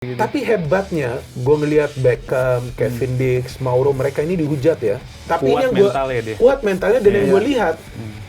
gitu. Tapi hebatnya, gue ngelihat Beckham, Kevin Dix, Mauro, mereka ini dihujat ya. Tapi Kuat ini yang gua, mentalnya dia. kuat mentalnya dan yang gue lihat,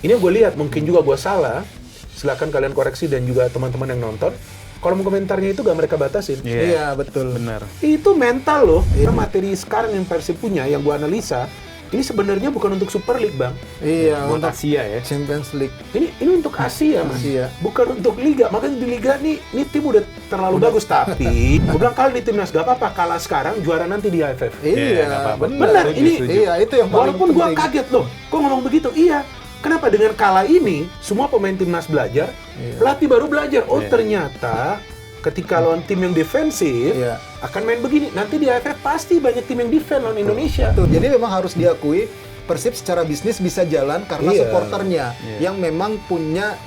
ini yang gue lihat, mungkin juga gue salah, silakan kalian koreksi dan juga teman-teman yang nonton, kolom komentarnya itu gak mereka batasin. Iya, betul. Benar. Itu mental loh. Materi sekarang yang Persib punya, yang gue analisa, ini sebenarnya bukan untuk Super League, Bang. Iya, Buat untuk Asia ya. Champions League. Ini untuk Asia, Mas. Asia. Bukan untuk Liga. Makanya di Liga nih tim udah terlalu bagus. Tapi, gue bilang kalau di timnas gak apa-apa, kalah sekarang, juara nanti di AFF. Iya, nggak apa-apa. Benar, ini Iya, itu yang paling walaupun gue penting. kaget loh, kok ngomong begitu? Iya. Kenapa dengan kalah ini, semua pemain timnas belajar, pelatih baru belajar. Oh ternyata ketika lawan tim yang defensif, Iya. akan main begini. Nanti di AFF pasti banyak tim yang defend lawan Indonesia. Tuh, jadi memang harus diakui Persib secara bisnis bisa jalan karena Iya. supporternya yang memang punya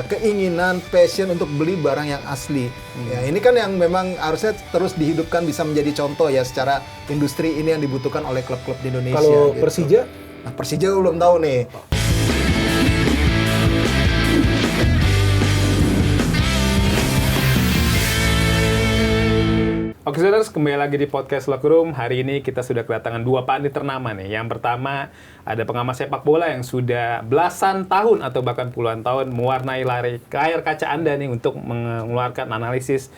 keinginan, passion untuk beli barang yang asli. Ya, ini kan yang memang harusnya terus dihidupkan, bisa menjadi contoh ya secara industri ini yang dibutuhkan oleh klub-klub di Indonesia. Kalau gitu. Persija, Nah, Persija belum tahu nih. Oke, saudara, kembali lagi di podcast Locker Room. Hari ini kita sudah kedatangan dua pandit ternama nih. Yang pertama, ada pengamat sepak bola yang sudah belasan tahun atau bahkan puluhan tahun mewarnai layar kaca Anda nih untuk mengeluarkan analisis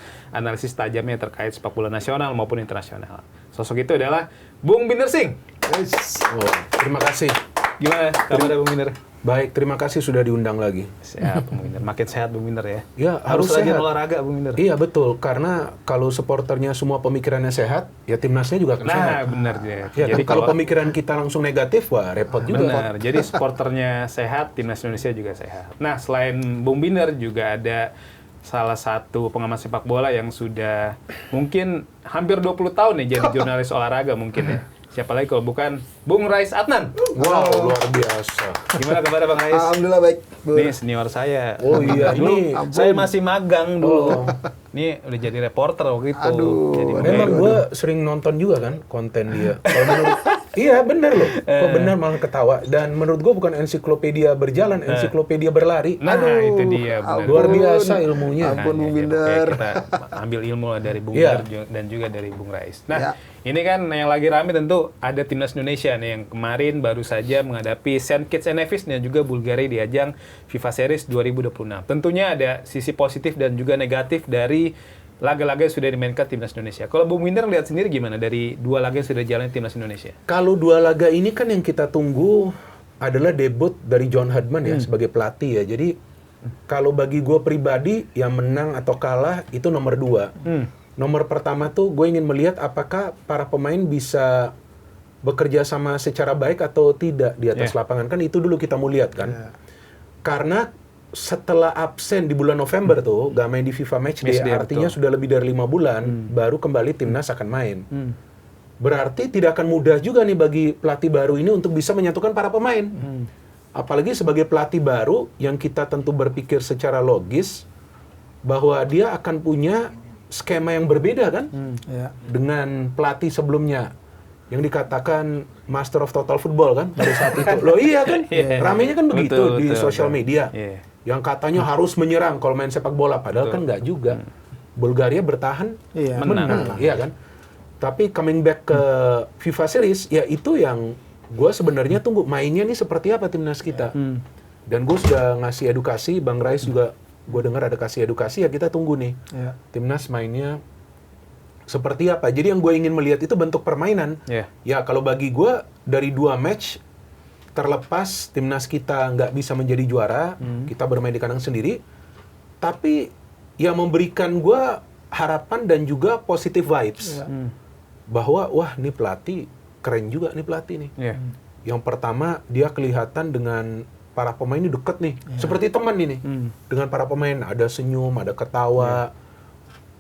tajamnya terkait sepak bola nasional maupun internasional. Sosok itu adalah Bung Binder Singh. oh, terima kasih. Gimana kabarnya Bung Binder? Baik, terima kasih sudah diundang lagi. Sehat Bung Binder, makin sehat Bung Binder ya. Ya, harus rajin sehat. olahraga Bung Binder. Iya betul, karena kalau supporternya semua pemikirannya sehat, ya timnasnya juga akan sehat. Nah, benar ya. Ya, kan kalau pemikiran kita langsung negatif, wah repot juga. Benar, jadi supporternya sehat, timnas Indonesia juga sehat. Nah, selain Bung Binder juga ada salah satu pengamat sepak bola yang sudah mungkin hampir 20 tahun nih jadi jurnalis olahraga mungkin ya. Siapa lagi kalau bukan Bung Rais Adnan. Wow, luar biasa. Gimana kabar Bang Rais? Alhamdulillah baik. Bu. Nih senior saya. Oh iya, Dulu ini saya masih magang dulu. Nih udah jadi reporter waktu itu. Aduh, Jadi memang gue sering nonton juga kan konten dia. Kalau menurut, iya bener loh. Kok bener malah ketawa. Dan menurut gue bukan ensiklopedia berjalan, ensiklopedia berlari. Nah, itu dia benar. Luar biasa ilmunya. Ampun, Bung ya, Binder. oke, kita ambil ilmu lah dari Bung Iya. Binder dan juga dari Bung Rais. Nah, Ya. ini kan yang lagi rame tentu ada timnas Indonesia nih yang kemarin baru saja menghadapi St. Kitts and Nevis dan juga Bulgaria di ajang FIFA Series 2026. Tentunya ada sisi positif dan juga negatif dari laga-laga yang sudah dimainkan timnas Indonesia. Kalau Bung Binder lihat sendiri gimana dari dua laga yang sudah jalan timnas Indonesia? Kalau dua laga ini kan yang kita tunggu adalah debut dari John Herdman ya sebagai pelatih ya. Jadi kalau bagi gue pribadi yang menang atau kalah itu nomor 2. Nomor pertama tuh gue ingin melihat apakah para pemain bisa bekerja sama secara baik atau tidak di atas lapangan. Kan itu dulu kita mau lihat kan. Karena setelah absen di bulan November tuh, gak main di FIFA Matchday, artinya betul. sudah lebih dari 5 bulan, baru kembali timnas akan main. Berarti tidak akan mudah juga nih bagi pelatih baru ini untuk bisa menyatukan para pemain. Apalagi sebagai pelatih baru yang kita tentu berpikir secara logis bahwa dia akan punya skema yang berbeda kan Ya. dengan pelatih sebelumnya yang dikatakan Master of Total Football kan pada saat itu. Loh iya kan, ramenya kan begitu Betul, di betul, sosial betul. media. Iya. Yang katanya harus menyerang kalau main sepak bola, padahal kan nggak juga. Bulgaria bertahan, Iya, menang. iya kan. Tapi coming back ke FIFA Series, ya itu yang gue sebenarnya tunggu mainnya nih seperti apa timnas kita. Dan gue sudah ngasih edukasi, Bang Rais juga gue dengar ada kasih edukasi, ya kita tunggu nih Ya. timnas mainnya seperti apa. Jadi yang gue ingin melihat itu bentuk permainan. Iya. Ya kalau bagi gue dari 2 match terlepas timnas kita nggak bisa menjadi juara, kita bermain di kandang sendiri, tapi yang memberikan gue harapan dan juga positive vibes bahwa wah nih pelatih keren juga nih pelatih nih. Iya. Yang pertama dia kelihatan dengan para pemain ini deket nih, seperti teman ini dengan para pemain, ada senyum, ada ketawa,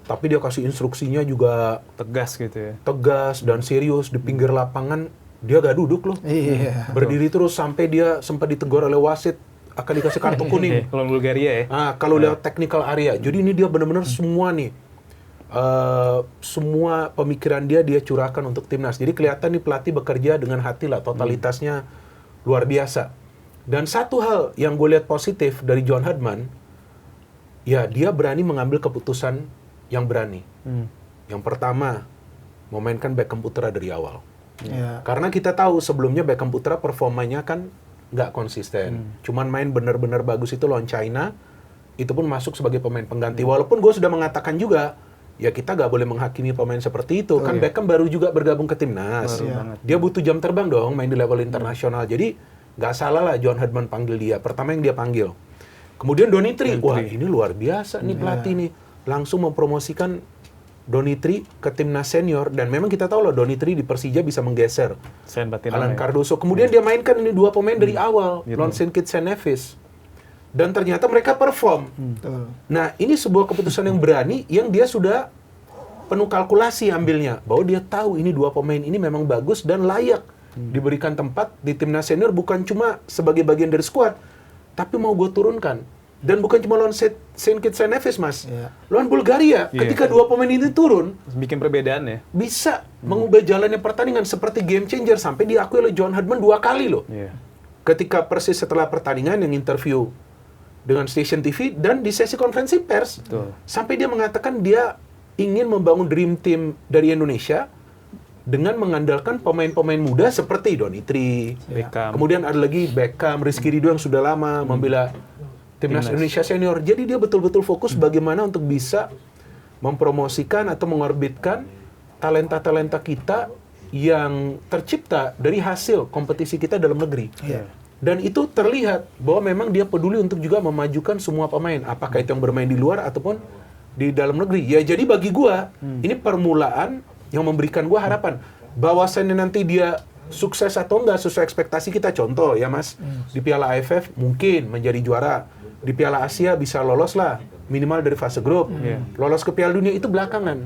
tapi dia kasih instruksinya juga Tegas gitu ya. tegas dan serius di pinggir lapangan. Dia gak duduk loh, Iya. berdiri terus sampai dia sempat ditegur oleh wasit akan dikasih kartu kuning. Lawan Bulgaria ya. Nah, kalau lewat technical area, jadi ini dia benar-benar semua nih, semua pemikiran dia curahkan untuk timnas. Jadi kelihatan nih pelatih bekerja dengan hati lah, totalitasnya luar biasa. Dan satu hal yang gue lihat positif dari John Herdman, ya dia berani mengambil keputusan yang berani. Yang pertama, memainkan Beckham Putra dari awal. Ya. Karena kita tahu sebelumnya Beckham Putra performanya kan nggak konsisten. Cuman main benar-benar bagus itu lawan China, itu pun masuk sebagai pemain pengganti. Walaupun gue sudah mengatakan juga, ya kita nggak boleh menghakimi pemain seperti itu. Kan Beckham baru juga bergabung ke timnas. Dia butuh jam terbang dong main di level internasional. Jadi nggak salah lah John Herdman panggil dia. Pertama yang dia panggil. Kemudian Donitri. Wah ini luar biasa nih pelatih nih. Langsung mempromosikan Donitri ke timnas senior. Dan memang kita tahu loh Donitri di Persija bisa menggeser Alan Cardoso. Kemudian dia mainkan ini dua pemain dari awal. Lon Saint-Kitts Saint Nevis. Dan ternyata mereka perform. Nah, ini sebuah keputusan yang berani yang dia sudah penuh kalkulasi ambilnya. Bahwa dia tahu ini dua pemain ini memang bagus dan layak diberikan tempat di timnas senior bukan cuma sebagai bagian dari skuad, tapi mau gue turunkan. Dan bukan cuma lawan Saint-Kitts Saint Nevis, Mas. Lawan Bulgaria, ketika dua pemain ini turun, bikin perbedaan ya. Bisa mengubah jalannya pertandingan seperti game changer sampai diakui oleh John Herdman 2 kali loh. Ketika persis setelah pertandingan yang interview dengan stasiun TV dan di sesi konferensi pers. Sampai dia mengatakan dia ingin membangun dream team dari Indonesia dengan mengandalkan pemain-pemain muda seperti Donitri, Beckham. Kemudian ada lagi Beckham, Rizky Ridho yang sudah lama membela timnas Indonesia senior. Jadi dia betul-betul fokus bagaimana untuk bisa mempromosikan atau mengorbitkan talenta-talenta kita yang tercipta dari hasil kompetisi kita dalam negeri. Dan itu terlihat bahwa memang dia peduli untuk juga memajukan semua pemain, apakah itu yang bermain di luar ataupun di dalam negeri. Ya jadi bagi gua ini permulaan yang memberikan gua harapan bahwasannya nanti dia sukses atau enggak sesuai ekspektasi kita. Contoh ya Mas, di Piala AFF mungkin menjadi juara, di Piala Asia bisa lolos lah minimal dari fase grup, lolos ke Piala Dunia itu belakangan.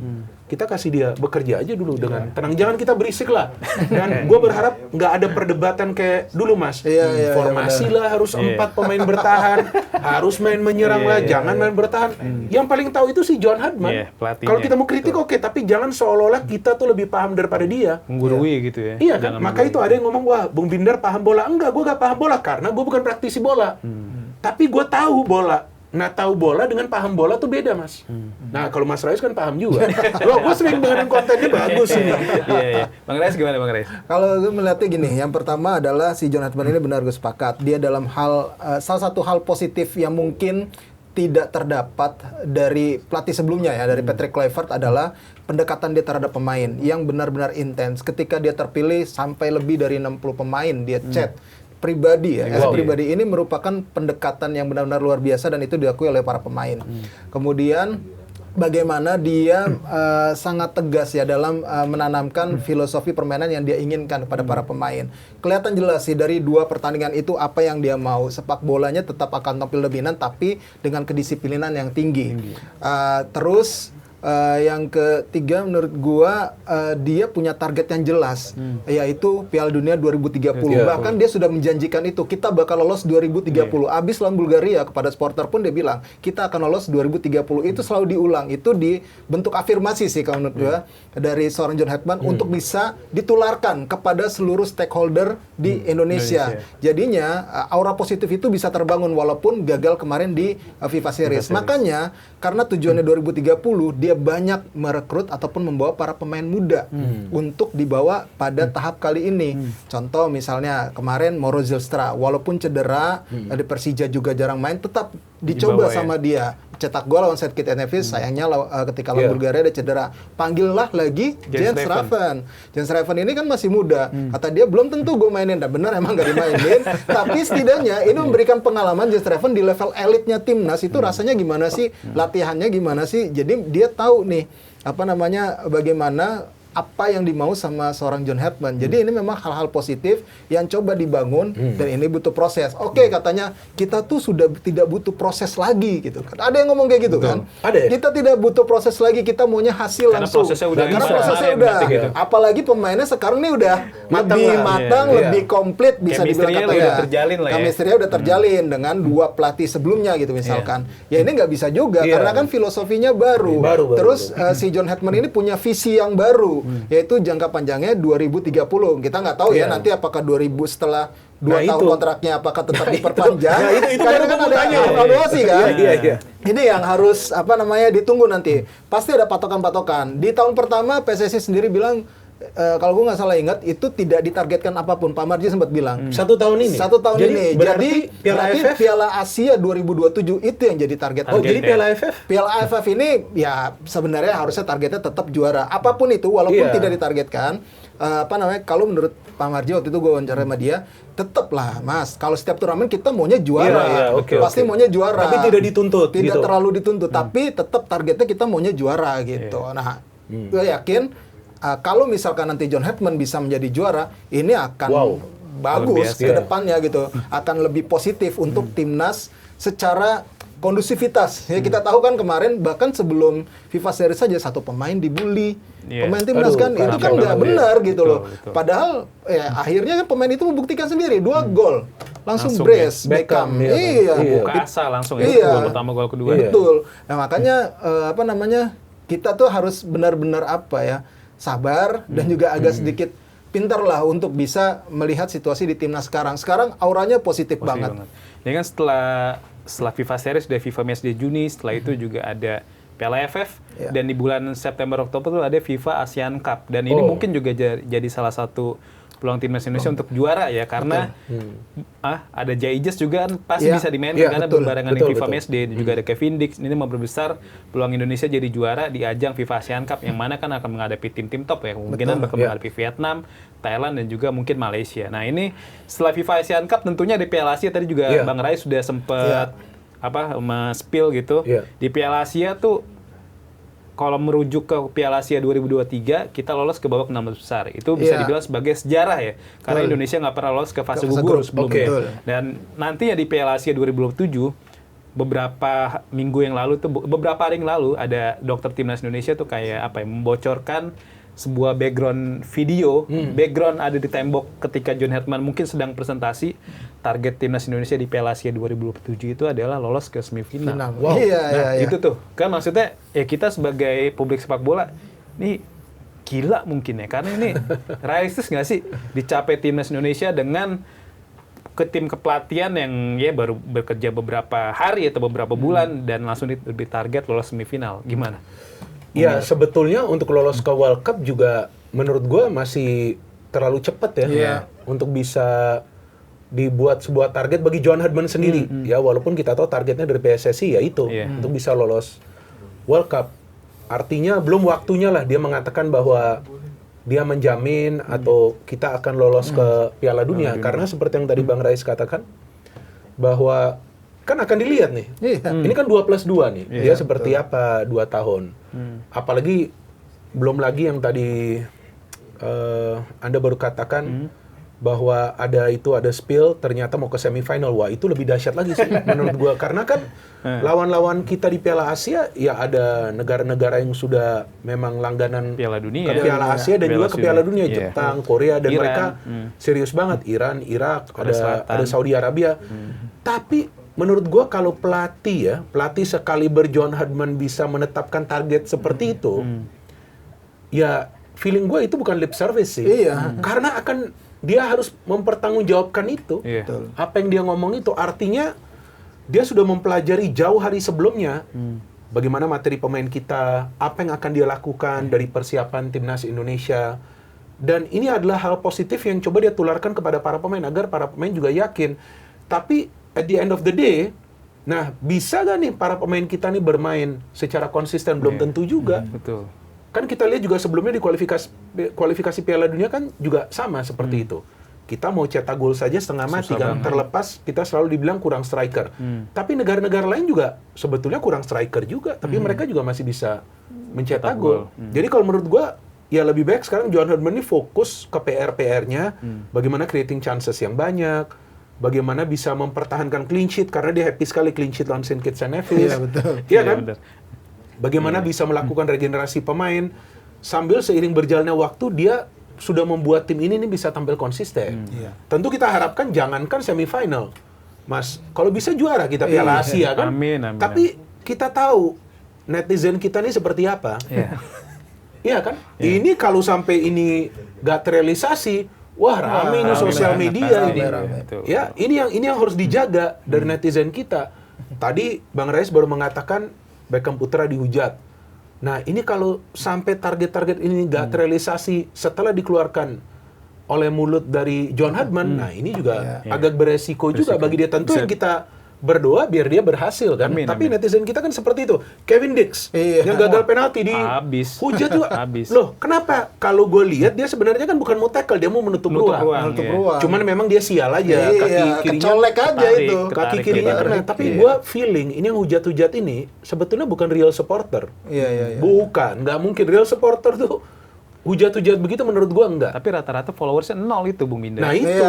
Kita kasih dia bekerja aja dulu dengan tenang, jangan kita berisik lah. Dan gue berharap nggak ada perdebatan kayak dulu Mas. Formasi lah harus 4 pemain bertahan, harus main menyerang lah, jangan main bertahan. Yang paling tahu itu si John Herdman. Kalau kita mau kritik oke, tapi jangan seolah-olah kita tuh lebih paham daripada dia. Menggurui gitu ya. Iya kan, maka itu ada yang ngomong, wah Bung Binder paham bola. Enggak, gue gak paham bola karena gue bukan praktisi bola. Tapi gue tahu bola. Nah, tahu bola dengan paham bola tuh beda, Mas. Nah, kalau Mas Rais kan paham juga. Loh, gue sering dengerin kontennya bagus ini. Iya. Bang Rais gimana, Bang Rais? Kalau gue melihatnya gini, yang pertama adalah si John Herdman ini benar gue sepakat. Dia dalam hal, salah satu hal positif yang mungkin tidak terdapat dari pelatih sebelumnya ya, dari Patrick Kluivert adalah pendekatan dia terhadap pemain yang benar-benar intens. Ketika dia terpilih sampai lebih dari 60 pemain, dia chat pribadi ya, pribadi ini merupakan pendekatan yang benar-benar luar biasa dan itu diakui oleh para pemain. Kemudian bagaimana dia sangat tegas ya dalam menanamkan filosofi permainan yang dia inginkan kepada para pemain. Kelihatan jelas sih dari 2 pertandingan itu apa yang dia mau. Sepak bolanya tetap akan tampil dominan tapi dengan kedisiplinan yang tinggi. Terus yang ketiga menurut gua dia punya target yang jelas yaitu Piala Dunia 2030. Bahkan dia sudah menjanjikan itu, kita bakal lolos 2030. Abis lawan Bulgaria kepada supporter pun dia bilang kita akan lolos 2030. Itu selalu diulang. Itu dibentuk afirmasi sih kalau menurut gua dari seorang John Herdman untuk bisa ditularkan kepada seluruh stakeholder di Indonesia. Jadinya aura positif itu bisa terbangun walaupun gagal kemarin di FIFA Series. Makanya karena tujuannya 2030 dia banyak merekrut ataupun membawa para pemain muda untuk dibawa pada tahap kali ini. Contoh misalnya kemarin Mauro Zylstra, walaupun cedera di Persija juga jarang main, tetap dicoba sama dia. Cetak gol lawan Saint-Kitts Saint Nevis, sayangnya ketika lawan Bulgaria ada cedera. Panggillah lagi Jens Schraven. Jens Schraven ini kan masih muda. Kata dia belum tentu gue mainin. Dan benar emang gak dimainin. Tapi setidaknya ini memberikan pengalaman Jens Schraven di level elitnya timnas itu rasanya gimana sih, latihannya gimana sih. Jadi dia tahu nih bagaimana apa yang dimau sama seorang John Herdman. Jadi ini memang hal-hal positif yang coba dibangun dan ini butuh proses. Oke, katanya kita tuh sudah tidak butuh proses lagi gitu. Ada yang ngomong kayak gitu kan? Ada ya? Kita tidak butuh proses lagi, kita maunya hasil Karena langsung. prosesnya udah Karena bisa prosesnya kemarin, udah. gitu. Apalagi pemainnya sekarang nih udah lebih matang, lebih komplit bisa dibilang Chemistry-nya katanya. udah terjalin lah ya. Chemistry-nya udah terjalin dengan 2 pelatih sebelumnya gitu misalkan. Ya ini nggak bisa juga karena kan filosofinya baru. Terus si John Herdman ini punya visi yang baru yaitu jangka panjangnya 2030. Kita nggak tahu ya nanti apakah setelah 2 Nah, tahun itu. kontraknya apakah tetap diperpanjang? Nah, itu Karena baru kan gua ada tanya. evaluasi kan. Iya. Ini yang harus ditunggu nanti. Pasti ada patokan-patokan. Di tahun pertama PSSI sendiri bilang kalau gue nggak salah ingat itu tidak ditargetkan apapun. Pak Marji sempat bilang 1 tahun ini. 1 tahun Jadi, ini. berarti Jadi Piala berarti AFF? Piala Asia 2027 itu yang jadi target. Oh, Target jadi ya. Piala AFF? Piala AFF ini ya sebenarnya harusnya targetnya tetap juara. Apapun itu walaupun Iya. tidak ditargetkan kalau menurut Pak Marji waktu itu gue wawancara sama dia, tetaplah Mas, kalau setiap turnamen kita maunya juara. Iya, oke, Pasti oke. maunya juara. Tapi tidak dituntut, Tidak gitu. terlalu dituntut, tapi tetap targetnya kita maunya juara gitu. Nah, gue yakin kalau misalkan nanti John Hetman bisa menjadi juara, ini akan Wow. bagus Luar biasa. ke depannya gitu. Akan lebih positif untuk timnas secara kondusivitas. Ya kita tahu kan kemarin bahkan sebelum FIFA Series saja satu pemain dibully. Iya. Pemain timnas Aduh, kan itu parah kan nggak banget, benar ya. gitu Betul, loh. betul. Padahal ya akhirnya kan pemain itu membuktikan sendiri 2 gol. Langsung Langsung brace ya. Beckham, Beckham. iya. Iya. Iya. Buka asa langsung ya, Iya. gol pertama, gol kedua. Iya. Betul. Nah, makanya kita tuh harus benar-benar sabar dan juga agak sedikit pintar lah untuk bisa melihat situasi di timnas sekarang. Sekarang auranya positif banget. Ini kan setelah FIFA Series dari FIFA Matchday Juni, setelah itu juga ada Piala AFF, Iya. dan di bulan September Oktober tuh ada FIFA ASEAN Cup, dan ini mungkin juga jadi salah satu peluang timnas Indonesia untuk juara ya, karena ada Jaijus juga kan pasti Iya. bisa dimainkan Iya, karena betul. berbarengan Betul, di FIFA betul. Matchday, dan juga ada Kevin Dix. Ini memperbesar peluang Indonesia jadi juara di ajang FIFA ASEAN Cup, yang mana kan akan menghadapi tim-tim top ya, kemungkinan bakal Iya. menghadapi Vietnam, Thailand, dan juga mungkin Malaysia. Nah ini setelah FIFA ASEAN Cup tentunya di Piala Asia tadi juga Iya. Bang Rai sudah sempat spill gitu. Iya. Di Piala Asia tuh kalau merujuk ke Piala Asia 2023, kita lolos ke babak 16 besar. Itu bisa Iya. dibilang sebagai sejarah ya, karena Betul. Indonesia nggak pernah lolos ke fase Ke fase gugur grup. sebelumnya. Oke. Betul. Dan nantinya di Piala Asia 2027, beberapa hari yang lalu ada dokter timnas Indonesia tuh kayak membocorkan sebuah background video, background ada di tembok ketika John Hetman mungkin sedang presentasi. Target timnas Indonesia di Piala Asia 2027 itu adalah lolos ke semifinal. Final. Wow. Iya, Nah, iya, iya. itu tuh kan maksudnya ya kita sebagai publik sepak bola ini gila mungkin ya, karena ini realistis nggak sih dicapai timnas Indonesia dengan ke tim kepelatihan yang ya baru bekerja beberapa hari atau beberapa bulan dan langsung ditarget lolos semifinal. Gimana? Ya, sebetulnya untuk lolos ke World Cup juga menurut gua masih terlalu cepat ya. Iya. Untuk bisa dibuat sebuah target bagi John Herdman sendiri. Ya, walaupun kita tahu targetnya dari PSSI ya itu Iya. untuk bisa lolos World Cup. Artinya belum waktunya lah dia mengatakan bahwa dia menjamin atau kita akan lolos ke Piala Dunia. Karena seperti yang tadi Bang Rais katakan bahwa kan akan dilihat nih. Iya. Ini kan 2+2 nih. Iya, Dia seperti apa 2 tahun. Apalagi belum lagi yang tadi Anda baru katakan bahwa ada spill ternyata mau ke semifinal. Wah, itu lebih dahsyat lagi sih menurut gua, karena kan lawan-lawan kita di Piala Asia ya ada negara-negara yang sudah memang langganan Piala Dunia. ke Piala Asia dan juga ke Piala Dunia, Iya. Jepang, Korea, dan Iran. mereka serius banget. Iran, Irak, Korea Selatan. ada Saudi Arabia. Tapi menurut gua kalau pelatih sekaliber John Herdman bisa menetapkan target seperti itu, ya feeling gua itu bukan lip service sih. Iya. Karena dia harus mempertanggungjawabkan itu. Iya. Betul. Apa yang dia ngomong itu artinya dia sudah mempelajari jauh hari sebelumnya bagaimana materi pemain kita, apa yang akan dia lakukan dari persiapan timnas Indonesia. Dan ini adalah hal positif yang coba dia tularkan kepada para pemain agar para pemain juga yakin. Tapi at the end of the day, nah bisa gak nih para pemain kita nih bermain secara konsisten? Belum tentu juga. Betul. Kan kita lihat juga sebelumnya di kualifikasi Piala Dunia kan juga sama seperti itu. Kita mau cetak gol saja setengah mati Susah kan, banget. terlepas kita selalu dibilang kurang striker. Tapi negara-negara lain juga sebetulnya kurang striker juga, tapi mereka juga masih bisa mencetak Cetak gol. gol. Jadi kalau menurut gua ya lebih baik sekarang John Herdman ini fokus ke PR-nya, bagaimana creating chances yang banyak, bagaimana bisa mempertahankan clean sheet karena dia happy sekali clean sheet lawan St. Kitts and Nevis. Iya, betul. Iya kan? benar. Bagaimana bisa melakukan regenerasi pemain sambil seiring berjalannya waktu dia sudah membuat tim ini nih bisa tampil konsisten. Iya. Tentu kita harapkan jangankan semifinal, Mas. Kalau bisa juara kita Piala Asia kan. Amin, amin, Tapi kita tahu netizen kita nih seperti apa. Iya. Iya kan? Ini kalau sampai ini gak terrealisasi, wah rame ini sosial media ini. Betul. Ya, ini yang harus dijaga dari netizen kita. Tadi Bang Rais baru mengatakan Beckham Putra dihujat. Nah, ini kalau sampai target-target ini nggak terrealisasi setelah dikeluarkan oleh mulut dari John Hardman, nah ini juga agak beresiko juga bagi dia. Tentu yang kita berdoa biar dia berhasil kan. Tapi netizen kita kan seperti itu. Kevin Dix yang gagal penalti di hujat juga. Loh, kenapa? Kalau gue lihat dia sebenarnya kan bukan mau tackle, dia mau menutup ruang. Cuman memang dia sial aja, kaki kirinya kecolek aja itu. Kaki kirinya kena. Tapi gue feeling ini yang hujat-hujat ini sebetulnya bukan real supporter. Bukan, nggak mungkin real supporter tuh hujat-hujat begitu menurut gua enggak. Tapi rata-rata followersnya 0 itu Bung Binder. Nah itu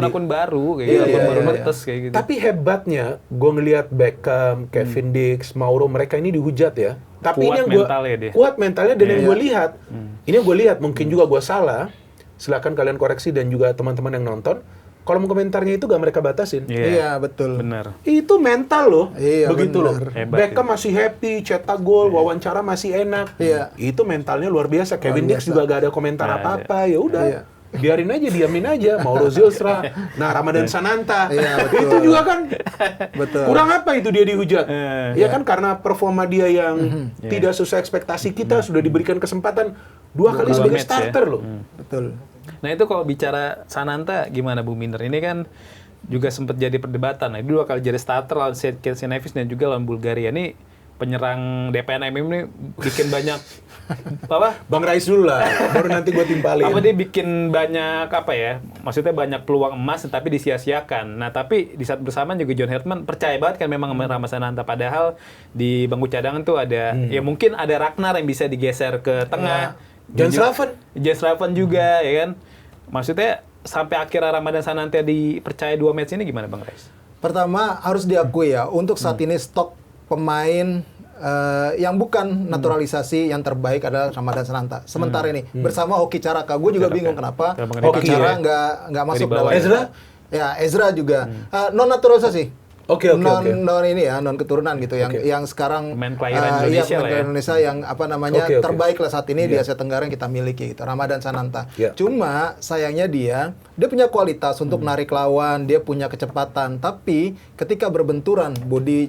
akun baru kayak gitu, baru netes kayak gitu. Tapi hebatnya gua ngelihat Beckham, Kevin Dix, Mauro, mereka ini dihujat ya. Tapi kuat ini yang gua kuat mentalnya dan yang gua lihat. Ini yang gua lihat, mungkin juga gua salah. Silakan kalian koreksi dan juga teman-teman yang nonton. Kolom komentarnya itu gak mereka batasin. Iya, betul. Benar. Itu mental loh. Iya, begitu bener. loh. Beckham masih happy, cetak gol, wawancara masih enak. Iya. Itu mentalnya luar biasa. Kevin Dix juga gak ada komentar apa-apa. Ya udah. Biarin aja, diamin aja. Mauro Zylstra, nah Ramadan Sananta. Itu juga kan kurang apa itu dia dihujat. Ya kan karena performa dia yang tidak sesuai ekspektasi kita, sudah diberikan kesempatan 2 kali sebagai starter loh. Betul. Nah itu kalau bicara Sananta gimana Bung Binder? Ini kan juga sempat jadi perdebatan. Nah, 2 kali jadi starter lawan Keith Nevis dan juga lawan Bulgaria. Ini penyerang DPNM ini bikin banyak apa? Bang Rais dulu lah, baru nanti gue timpalin. Apa dia bikin banyak apa ya? Maksudnya banyak peluang emas tapi disia-siakan. Nah tapi di saat bersamaan juga John Herdman percaya banget kan memang sama Rama Sananta. Padahal di bangku cadangan tuh ada ya mungkin ada Ragnar yang bisa digeser ke tengah. Jens Slaven juga ya kan. Maksudnya sampai akhir Ramadan Sananta dipercaya 2 match ini gimana Bang Rais? Pertama harus diakui ya, untuk saat ini stok pemain yang bukan naturalisasi yang terbaik adalah Ramadan Sananta. Sementara ini bersama Hoki Caraka, gue juga bingung kenapa Hoki Caraka nggak masuk dalam. Ezra? Ya Ezra juga non naturalisasi. Non ini ya, non keturunan gitu yang sekarang pemain kelahiran Indonesia lah ya. Indonesia yang apa namanya terbaik lah saat ini di Asia Tenggara yang kita miliki gitu. Ramadan Sananta. Cuma sayangnya dia punya kualitas untuk narik lawan, dia punya kecepatan, tapi ketika berbenturan body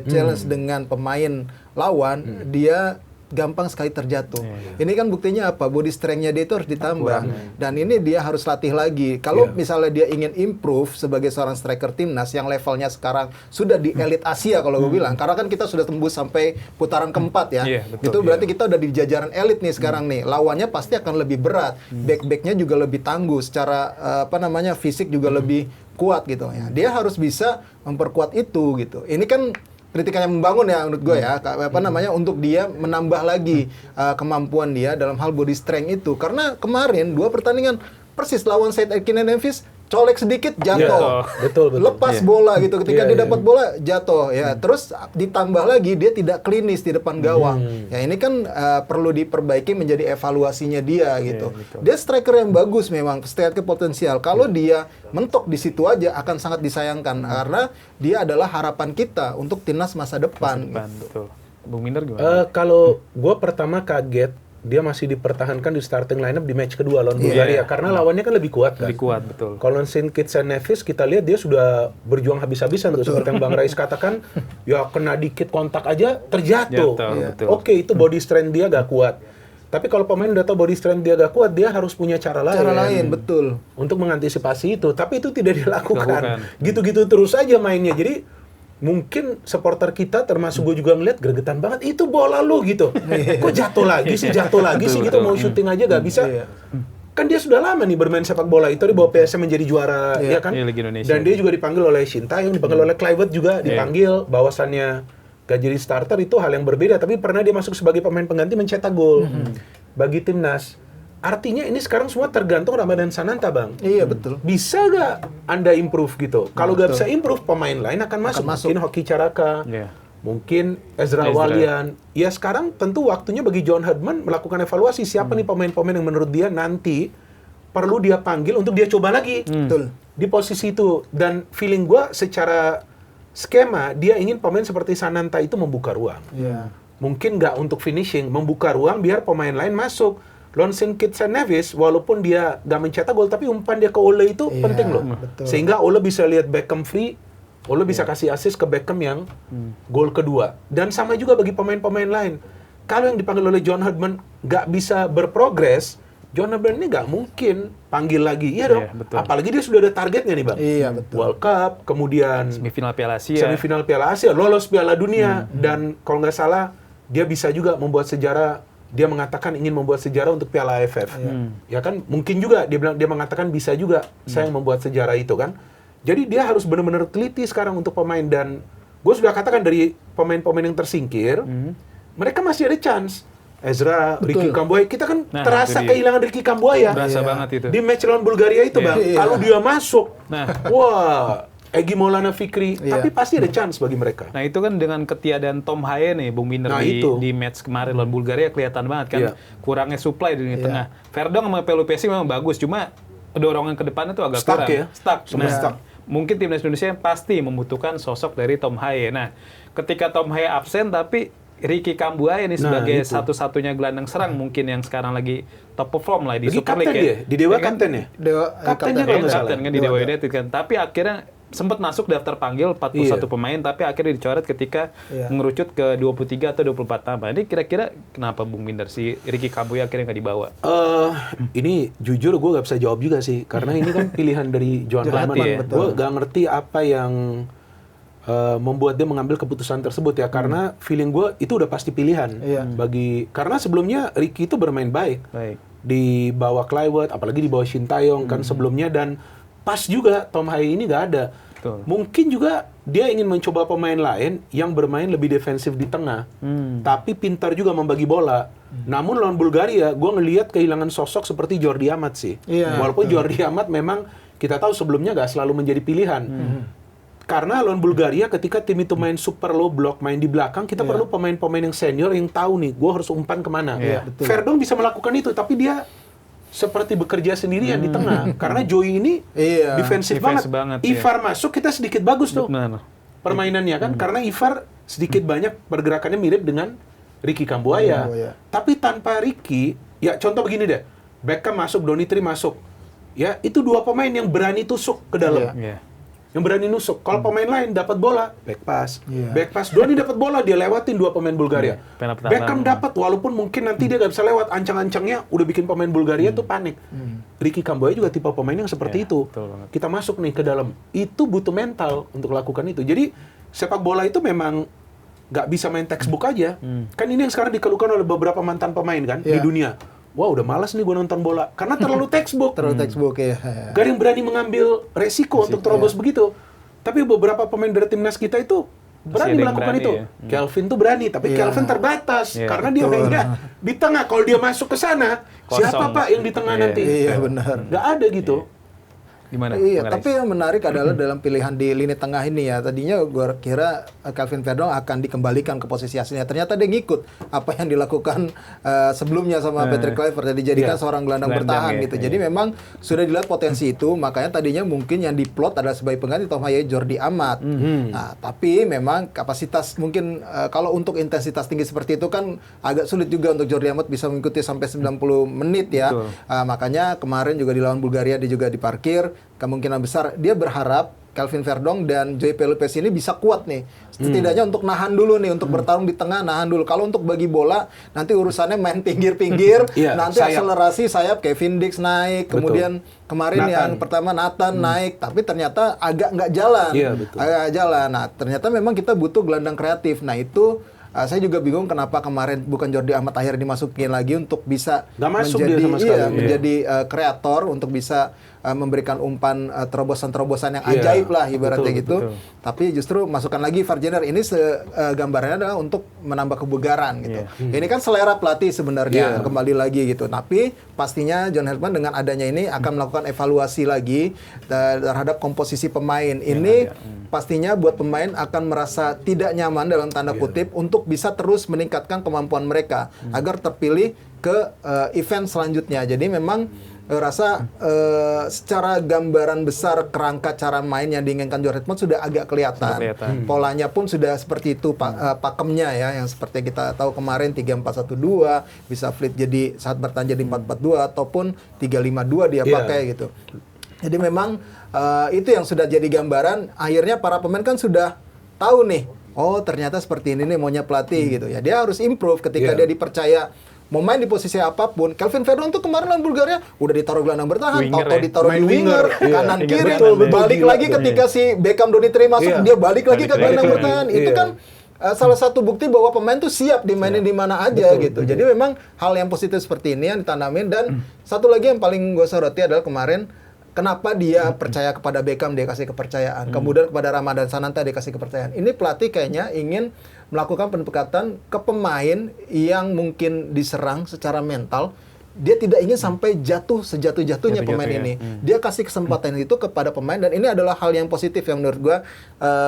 challenge dengan pemain lawan, dia gampang sekali terjatuh. Ini kan buktinya apa? Body strength-nya dia itu harus ditambah. Dan ini dia harus latih lagi. Kalau misalnya dia ingin improve sebagai seorang striker timnas yang levelnya sekarang sudah di elit Asia kalau gue bilang. Karena kan kita sudah tembus sampai putaran keempat ya. Itu berarti kita udah di jajaran elit nih sekarang nih. Lawannya pasti akan lebih berat. Back-backnya juga lebih tangguh. Secara fisik juga lebih kuat gitu ya. Dia harus bisa memperkuat itu gitu. Ini kan kritikan yang membangun ya menurut gue ya, untuk dia menambah lagi kemampuan dia dalam hal body strength itu. Karena kemarin 2 pertandingan persis lawan Said Ekin Nevis, colek sedikit jatuh. Betul. Lepas bola gitu, ketika dia dapat bola jatuh ya. Terus ditambah lagi dia tidak klinis di depan gawang. Ya ini kan perlu diperbaiki menjadi evaluasinya dia gitu. Dia striker yang bagus memang, striker potensial. Kalau dia mentok di situ aja akan sangat disayangkan karena dia adalah harapan kita untuk timnas masa depan. Betul. Bung Binder gimana? Kalau gue pertama kaget dia masih dipertahankan di starting lineup di match kedua lawan Bulgaria karena lawannya kan lebih kuat kan. Lebih kuat, betul. Kalau Saint Kitts and Nevis kita lihat dia sudah berjuang habis-habisan tuh seperti yang Bang Rais katakan, ya kena dikit kontak aja terjatuh. Oke, itu body strength dia gak kuat. Tapi kalau pemain udah tahu body strength dia gak kuat, dia harus punya cara lain. Betul. Untuk mengantisipasi itu, tapi itu tidak dilakukan. Gitu-gitu terus aja mainnya. Jadi mungkin supporter kita termasuk gue juga ngeliat gregetan banget, itu bola lu gitu. Kok jatuh lagi sih gitu, mau syuting aja gak bisa. Kan dia sudah lama nih bermain sepak bola, itu dibawa PSM menjadi juara ya kan. Dan dia juga dipanggil oleh Sintayong, dipanggil oleh Kluivert juga dipanggil, bahwasannya gak jadi starter itu hal yang berbeda, tapi pernah dia masuk sebagai pemain pengganti mencetak gol bagi timnas. Artinya ini sekarang semua tergantung Ramadan Sananta, Bang. Iya, betul. Bisa gak Anda improve gitu? Kalau gak bisa improve, pemain lain akan masuk. Mungkin Hoki Caraka, mungkin Ezra Walian. Ya sekarang tentu waktunya bagi John Herdman melakukan evaluasi siapa nih pemain-pemain yang menurut dia nanti perlu dia panggil untuk dia coba lagi. Betul. Di posisi itu. Dan feeling gua secara skema, dia ingin pemain seperti Sananta itu membuka ruang. Mungkin nggak untuk finishing, membuka ruang biar pemain lain masuk. lawan St. Kitts and Nevis, walaupun dia gak mencetak gol, tapi umpan dia ke Ole itu penting loh. Betul. Sehingga Ole bisa lihat Beckham free, Ole bisa kasih assist ke Beckham yang gol kedua. Dan sama juga bagi pemain-pemain lain. Kalau yang dipanggil oleh John Herdman gak bisa berprogres, John Herdman ini gak mungkin panggil lagi. Iya dong. Betul. Apalagi dia sudah ada targetnya nih Bang. Iya, betul. World Cup, kemudian Semifinal Piala Asia. semifinal Piala Asia, lolos Piala Dunia, dan kalau nggak salah dia bisa juga membuat sejarah. Dia mengatakan ingin membuat sejarah untuk Piala AFF. Ya kan, mungkin juga dia mengatakan bisa juga saya yang membuat sejarah itu kan. Jadi dia harus benar-benar teliti sekarang untuk pemain, dan gue sudah katakan dari pemain-pemain yang tersingkir, mereka masih ada chance. Ezra, Ricky Kambuaya, kita kan terasa itu dia. kehilangan Ricky Kambuaya. Berasa banget itu. Di match lawan Bulgaria itu Bang, kalau dia masuk, wah, Egy Maulana Fikri, tapi pasti ada chance bagi mereka. Nah itu kan dengan ketiadaan Tom Haye nih, Bung Binder, di match kemarin lawan Bulgaria kelihatan banget kan kurangnya supply di lini tengah. Verdong sama Pelupesi memang bagus, cuma dorongan ke depannya tuh agak Stuck kurang. ya? Stuck. Mungkin timnas Indonesia pasti membutuhkan sosok dari Tom Haye. Nah, ketika Tom Haye absen, tapi Ricky Kambuaya nih sebagai satu-satunya gelandang serang mungkin yang sekarang lagi top perform lah di Super League ya. Di Dewa Kapten ya? Kaptennya kalau nggak salah. Kapten kan di Dewa United kan. Tapi akhirnya sempat masuk daftar panggil 41 pemain, tapi akhirnya dicoret ketika mengerucut ke 23 atau 24 nama. Ini kira-kira kenapa Bung Binder si Ricky Kambuaya akhirnya nggak dibawa? Ini jujur gue nggak bisa jawab juga sih, karena ini kan pilihan dari John Herdman. Gue nggak ngerti apa yang membuat dia mengambil keputusan tersebut ya, karena feeling gue itu udah pasti pilihan karena sebelumnya Ricky itu bermain baik. Di bawah Kluivert, apalagi di bawah Shin Tae-yong kan sebelumnya, dan pas juga Tom Haye ini nggak ada. Mungkin juga dia ingin mencoba pemain lain yang bermain lebih defensif di tengah, tapi pintar juga membagi bola. Namun lawan Bulgaria, gue ngelihat kehilangan sosok seperti Jordi Amat sih. Walaupun Jordi Amat memang kita tahu sebelumnya nggak selalu menjadi pilihan. Karena lawan Bulgaria ketika tim itu main super low block, main di belakang, kita perlu pemain-pemain yang senior yang tahu nih, gue harus umpan kemana. Verdong bisa melakukan itu, tapi dia seperti bekerja sendirian di tengah. Karena Joey ini defensif banget. Ivar masuk, kita sedikit bagus tuh permainannya kan. Karena Ivar sedikit banyak pergerakannya mirip dengan Ricky Kambuaya. Tapi tanpa Ricky, ya contoh begini deh. Beckham masuk, Donitri masuk. Ya, itu dua pemain yang berani tusuk ke dalam. Yang berani nusuk. Kalau pemain lain dapat bola, back pass. Back pass. Doni dapat bola, dia lewatin dua pemain Bulgaria. Beckham dapat, walaupun mungkin nanti dia nggak bisa lewat, ancang-ancangnya udah bikin pemain Bulgaria tuh panik. Ricky Kambuaya juga tipe pemain yang seperti itu. Kita masuk nih ke dalam. Itu butuh mental untuk lakukan itu. Jadi sepak bola itu memang nggak bisa main textbook aja. Kan ini yang sekarang dikeluhkan oleh beberapa mantan pemain kan di dunia. Wah, udah malas nih gue nonton bola. Karena terlalu textbook. Gak ada yang berani mengambil resiko untuk terobos begitu. Tapi beberapa pemain dari timnas kita itu berani melakukan itu. Kelvin tuh berani, tapi Kelvin terbatas. Karena dia mainnya di tengah. Kalau dia masuk ke sana, siapa Pak yang di tengah nanti? Iya, benar. Gak ada gitu. Gimana? Tapi yang menarik adalah dalam pilihan di lini tengah ini ya. Tadinya gue kira Calvin Verdong akan dikembalikan ke posisi aslinya. Ternyata dia ngikut apa yang dilakukan sebelumnya sama Patrick Kluivert. Dijadikan seorang gelandang bertahan gitu. Jadi memang sudah dilihat potensi itu. Makanya tadinya mungkin yang diplot adalah sebagai pengganti Tom Haye Jordi Amat. Nah, tapi memang kapasitas mungkin kalau untuk intensitas tinggi seperti itu kan agak sulit juga untuk Jordi Amat bisa mengikuti sampai 90 menit ya. Makanya kemarin juga di lawan Bulgaria dia juga diparkir. Kemungkinan besar dia berharap Calvin Verdong dan Joey Pelupesi ini bisa kuat nih. Setidaknya untuk nahan dulu nih, untuk bertarung di tengah, nahan dulu. Kalau untuk bagi bola, nanti urusannya main pinggir-pinggir, nanti akselerasi sayap Kevin Dix naik, kemudian kemarin Nathan. Yang pertama Nathan naik, tapi ternyata agak nggak jalan. Agak jalan. Nah, ternyata memang kita butuh gelandang kreatif. Nah, itu saya juga bingung kenapa kemarin bukan Jordi Amat akhirnya dimasukin lagi untuk bisa menjadi kreator, untuk bisa memberikan umpan terobosan-terobosan yang ajaib lah ibaratnya gitu. Tapi justru masukkan lagi Varjener ini gambarannya adalah untuk menambah kebugaran gitu. Ini kan selera pelatih sebenarnya kembali lagi gitu. Tapi pastinya John Herdman dengan adanya ini akan melakukan evaluasi lagi terhadap komposisi pemain. Ini pastinya buat pemain akan merasa tidak nyaman dalam tanda kutip untuk bisa terus meningkatkan kemampuan mereka agar terpilih ke event selanjutnya. Jadi memang rasa secara gambaran besar kerangka cara main yang diinginkan John Hedman sudah agak kelihatan. Polanya pun sudah seperti itu, pakemnya ya, yang seperti kita tahu kemarin 3-4-1-2, bisa flip jadi saat bertahan jadi 4-4-2 ataupun 3-5-2 dia pakai gitu. Jadi memang itu yang sudah jadi gambaran. Akhirnya para pemain kan sudah tahu nih, oh ternyata seperti ini nih maunya pelatih gitu ya. Dia harus improve ketika dia dipercaya mau main di posisi apapun. Calvin Verdon tuh kemarin lawan Bulgaria udah ditaruh gelandang bertahan, atau ditaruh di winger, kanan kiri, balik lagi ketika si Beckham Donitri masuk, dia balik lagi ke gelandang bertahan. Itu kan salah satu bukti bahwa pemain tuh siap dimainin di mana aja gitu. Jadi memang hal yang positif seperti ini yang ditanamin. Dan satu lagi yang paling gue soroti adalah kemarin kenapa dia percaya kepada Beckham, dia kasih kepercayaan. Kemudian kepada Ramadan Sananta dia kasih kepercayaan. Ini pelatih kayaknya ingin melakukan pendekatan ke pemain yang mungkin diserang secara mental. Dia tidak ingin sampai jatuh sejatuh-jatuhnya pemain ini. Dia kasih kesempatan itu kepada pemain, dan ini adalah hal yang positif yang menurut gue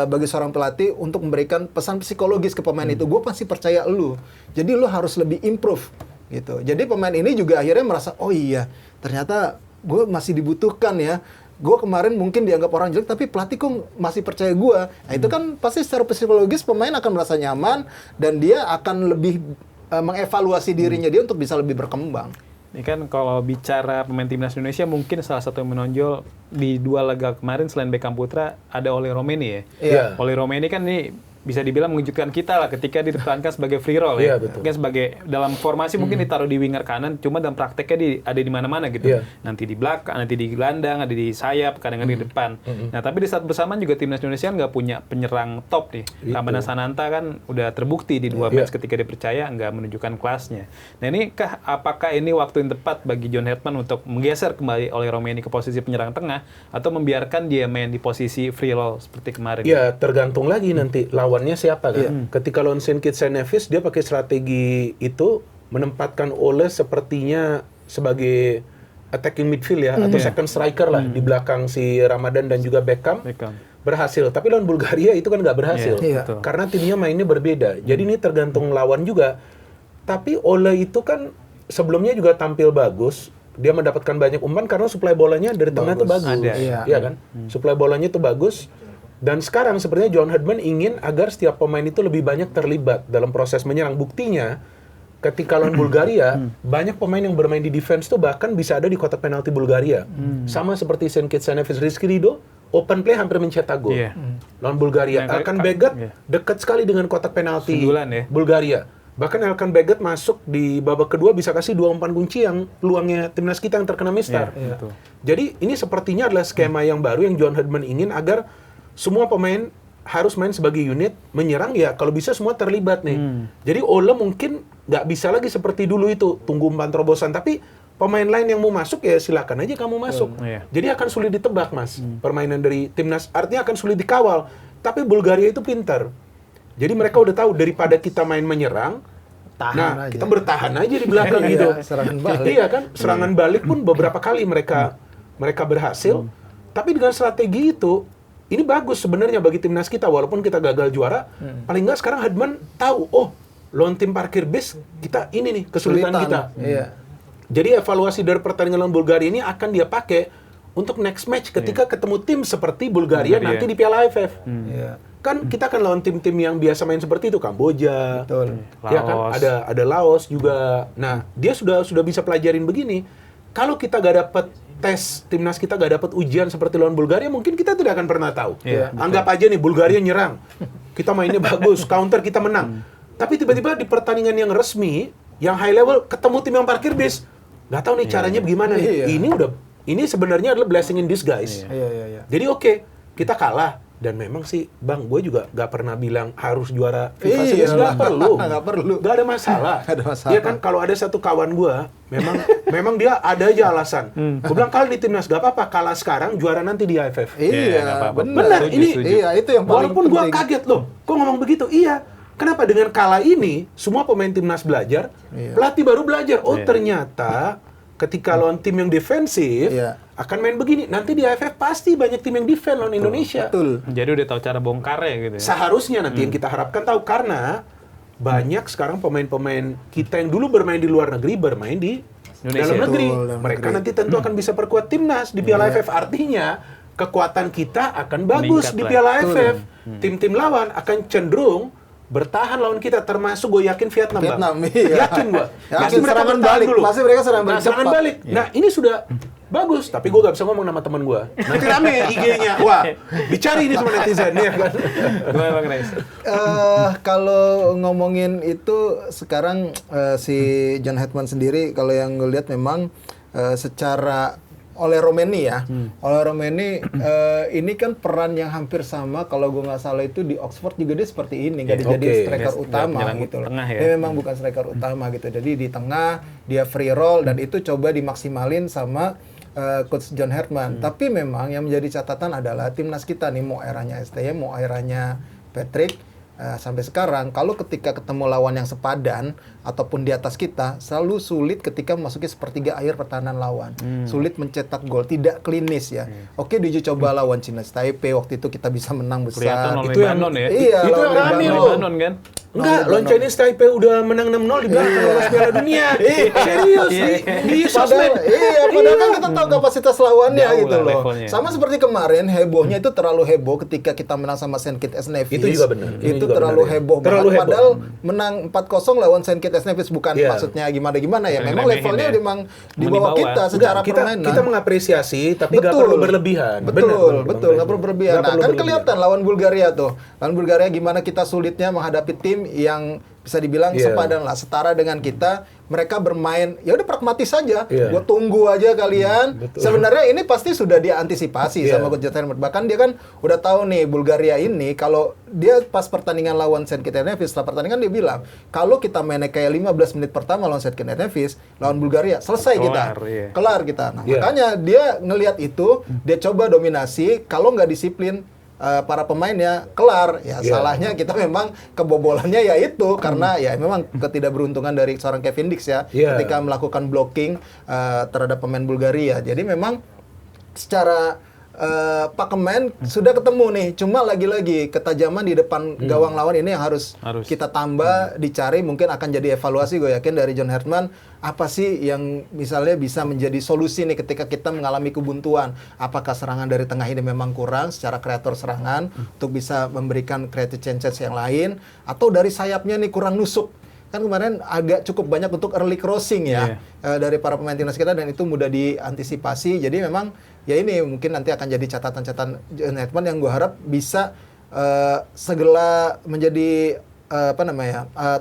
bagi seorang pelatih untuk memberikan pesan psikologis ke pemain itu. Gue pasti percaya lu. Jadi lu harus lebih improve gitu. Jadi pemain ini juga akhirnya merasa, oh iya, ternyata gue masih dibutuhkan ya. Gue kemarin mungkin dianggap orang jelek, tapi pelatih kok masih percaya gue. Nah, itu kan pasti secara psikologis pemain akan merasa nyaman, dan dia akan lebih mengevaluasi dirinya dia untuk bisa lebih berkembang. Ini kan kalau bicara pemain timnas Indonesia, mungkin salah satu yang menonjol di 2 laga kemarin selain Beckham Putra ada Oli Romeni ya. Iya. Oli Romeni kan ini bisa dibilang mengejutkan kita lah ketika diperankan sebagai free roll Iya, ya. betul. Mungkin sebagai dalam formasi mungkin ditaruh di winger kanan, cuma dalam prakteknya ada di mana-mana gitu. Iya. Nanti di belakang, nanti di gelandang, ada di sayap, kadang-kadang di depan. Nah, tapi di saat bersamaan juga timnas Indonesia nggak punya penyerang top nih. Ramadan Sananta kan udah terbukti di 2 match ketika dipercaya nggak menunjukkan kelasnya. Nah, apakah ini waktu yang tepat bagi John Hedman untuk menggeser kembali oleh Romeni ke posisi penyerang tengah, atau membiarkan dia main di posisi free roll seperti kemarin? Ya, tergantung lagi nanti lawannya siapa kan. Ketika lawan St. Kitts and Nevis, dia pakai strategi itu, menempatkan Ole sepertinya sebagai attacking midfield ya, atau second striker lah di belakang si Ramadan dan juga Beckham. Berhasil. Tapi lawan Bulgaria itu kan nggak berhasil. Karena timnya mainnya berbeda. Jadi ini tergantung lawan juga. Tapi Ole itu kan sebelumnya juga tampil bagus. Dia mendapatkan banyak umpan karena suplai bolanya dari tengah itu bagus. Iya kan? Suplai bolanya itu bagus. Dan sekarang sepertinya John Hedman ingin agar setiap pemain itu lebih banyak terlibat dalam proses menyerang. Buktinya, ketika lawan Bulgaria, banyak pemain yang bermain di defense tuh bahkan bisa ada di kotak penalti Bulgaria. Sama seperti St. Kitts and Nevis, Rizky Ridho, open play hampir mencetak gol. Lawan Bulgaria, Elkan Beget dekat sekali dengan kotak penalti Bulgaria. Bahkan Elkan Beget masuk di babak kedua bisa kasih 2 umpan kunci yang peluangnya timnas kita yang terkena mistar. Jadi ini sepertinya adalah skema yang baru yang John Hedman ingin agar semua pemain harus main sebagai unit, menyerang ya kalau bisa semua terlibat nih. Jadi Ole mungkin nggak bisa lagi seperti dulu itu, tunggu umpan terobosan. Tapi pemain lain yang mau masuk ya silakan aja kamu masuk. Jadi akan sulit ditebak mas, permainan dari timnas. Artinya akan sulit dikawal. Tapi Bulgaria itu pintar. Jadi mereka udah tahu daripada kita main menyerang, kita bertahan aja di belakang gitu. Serangan balik. Iya kan, serangan balik pun beberapa kali mereka berhasil. Tapi dengan strategi itu, ini bagus sebenarnya bagi timnas kita, walaupun kita gagal juara. Paling nggak sekarang Hedman tahu, lawan tim parkir bis kita ini nih kesulitan kita. Jadi evaluasi dari pertandingan lawan Bulgaria ini akan dia pakai untuk next match ketika ketemu tim seperti Bulgaria nanti di Piala AFF. Kan kita kan lawan tim-tim yang biasa main seperti itu, Kamboja, ya kan ada Laos juga. Nah dia sudah bisa pelajarin begini. Kalau kita gak dapat tes, timnas kita gak dapat ujian seperti lawan Bulgaria, mungkin kita tidak akan pernah tahu. Anggap aja nih, Bulgaria nyerang, kita mainnya bagus, counter kita menang. Tapi tiba-tiba di pertandingan yang resmi, yang high level, ketemu tim yang parkir bis, gak tahu nih caranya bagaimana nih. Ini sebenarnya adalah blessing in disguise. Jadi oke, kita kalah. Dan memang sih, Bang, gue juga gak pernah bilang harus juara FIFA Series. Gak perlu. Gak ada masalah. Ya kan, kalau ada satu kawan gue, memang dia ada aja alasan. Gue bilang, kalau di timnas gak apa-apa, kalah sekarang, juara nanti di AFF. Benar. Itu yang paling walaupun gue kaget loh, kok ngomong begitu? Iya. Kenapa dengan kalah ini, semua pemain timnas belajar, pelatih baru belajar. Oh ternyata, ketika lawan tim yang defensif, akan main begini. Nanti di AFF pasti banyak tim yang defend lawan Indonesia. Jadi udah tahu cara bongkarnya gitu ya. Seharusnya nanti yang kita harapkan tahu, karena banyak sekarang pemain-pemain kita yang dulu bermain di luar negeri bermain di Indonesia. dalam negeri. Betul, dalam Mereka negeri. nanti tentu akan bisa perkuat timnas di Piala AFF. Artinya kekuatan kita akan bagus Meningkat di lah. Piala AFF. Tim-tim lawan akan cenderung bertahan lawan kita, termasuk gue yakin Vietnam, Bang. Vietnam, iya. Yakin gue. Yakin serangan balik. Pasti mereka serangan balik Serangan cepat. balik. Nah, ini sudah bagus, tapi gue gak bisa ngomong sama teman gue. Nanti rame IG-nya. Wah, dicari ini sama netizen ya kan. Gimana Bang Rais? Kalau ngomongin itu sekarang si John Hetman sendiri kalau yang gue lihat memang secara oleh Romeni ya, oleh Romeni ini kan peran yang hampir sama kalau gue nggak salah itu di Oxford juga dia seperti ini, nggak jadi Oke. striker Dia utama penyerang gitu loh. tengah ya. Dia memang bukan striker utama gitu, jadi di tengah dia free roll dan itu coba dimaksimalin sama Coach John Hetman. Tapi memang yang menjadi catatan adalah timnas kita nih mau eranya STY, mau eranya Patrick. Sampai sekarang kalau ketika ketemu lawan yang sepadan ataupun di atas kita selalu sulit ketika memasuki sepertiga akhir pertahanan lawan, sulit mencetak gol, tidak klinis ya. Oke, di uji coba lawan Cina Taipei waktu itu kita bisa menang besar. Kelihatan oleh Itu yang- Banon ya. Iya, itu lawan yang rame Lebanon. loh. Banon kan? Enggak, lawan Chinese Taipei udah menang 6-0 di belakang lolos Piala Dunia. Serius, di sosmed. Padahal kan kita tahu kapasitas lawannya Jauh gitu lah loh. levelnya. Sama seperti kemarin, hebohnya itu terlalu heboh ketika kita menang sama Saint Kitts Nevis. Itu juga benar. Ini Itu juga terlalu benar ya. heboh Terlalu banget. heboh. Padahal menang 4-0 lawan Saint Kitts Nevis bukan Iya. maksudnya gimana-gimana ya. Yang Memang remehin levelnya ya. memang di Di bawah bawah. kita secara Enggak, permainan. kita mengapresiasi, tapi nggak perlu berlebihan. Betul, Benar, nggak perlu berlebihan. Nggak Nah, perlu kan berlebihan. kelihatan lawan Bulgaria tuh. Lawan Bulgaria gimana kita sulitnya menghadapi tim yang bisa dibilang Iya. sepadan lah, setara dengan kita. Mereka bermain, ya udah pragmatis saja. Iya. Gue tunggu aja kalian. Betul. Sebenarnya ini pasti sudah diantisipasi Iya. sama Coach John Hetman. Bahkan dia kan udah tahu nih Bulgaria ini kalau dia pas pertandingan lawan Saint Kitts Nevis, setelah pertandingan dia bilang kalau kita mainnya kayak 15 menit pertama lawan Saint Kitts Nevis, lawan Bulgaria selesai kita. Kelar, iya. Kelar kita. Nah, Iya. makanya dia ngelihat itu, dia coba dominasi. Kalau nggak disiplin para pemainnya, kelar. Ya Iya. salahnya kita memang kebobolannya ya itu karena ya memang ketidakberuntungan dari seorang Kevin Dix ya Iya. ketika melakukan blocking terhadap pemain Bulgaria. Jadi memang secara pakemen sudah ketemu nih, cuma lagi-lagi ketajaman di depan gawang lawan ini yang harus Harus. kita tambah, dicari. Mungkin akan jadi evaluasi gue yakin dari John Hetman, apa sih yang misalnya bisa menjadi solusi nih ketika kita mengalami kebuntuan. Apakah serangan dari tengah ini memang kurang secara kreator serangan untuk bisa memberikan creative chances yang lain, atau dari sayapnya nih kurang nusuk. Kan kemarin agak cukup banyak untuk early crossing ya dari para pemain timnas kita, dan itu mudah diantisipasi. Jadi memang ya ini mungkin nanti akan jadi catatan-catatan John Hetman yang gue harap bisa segera menjadi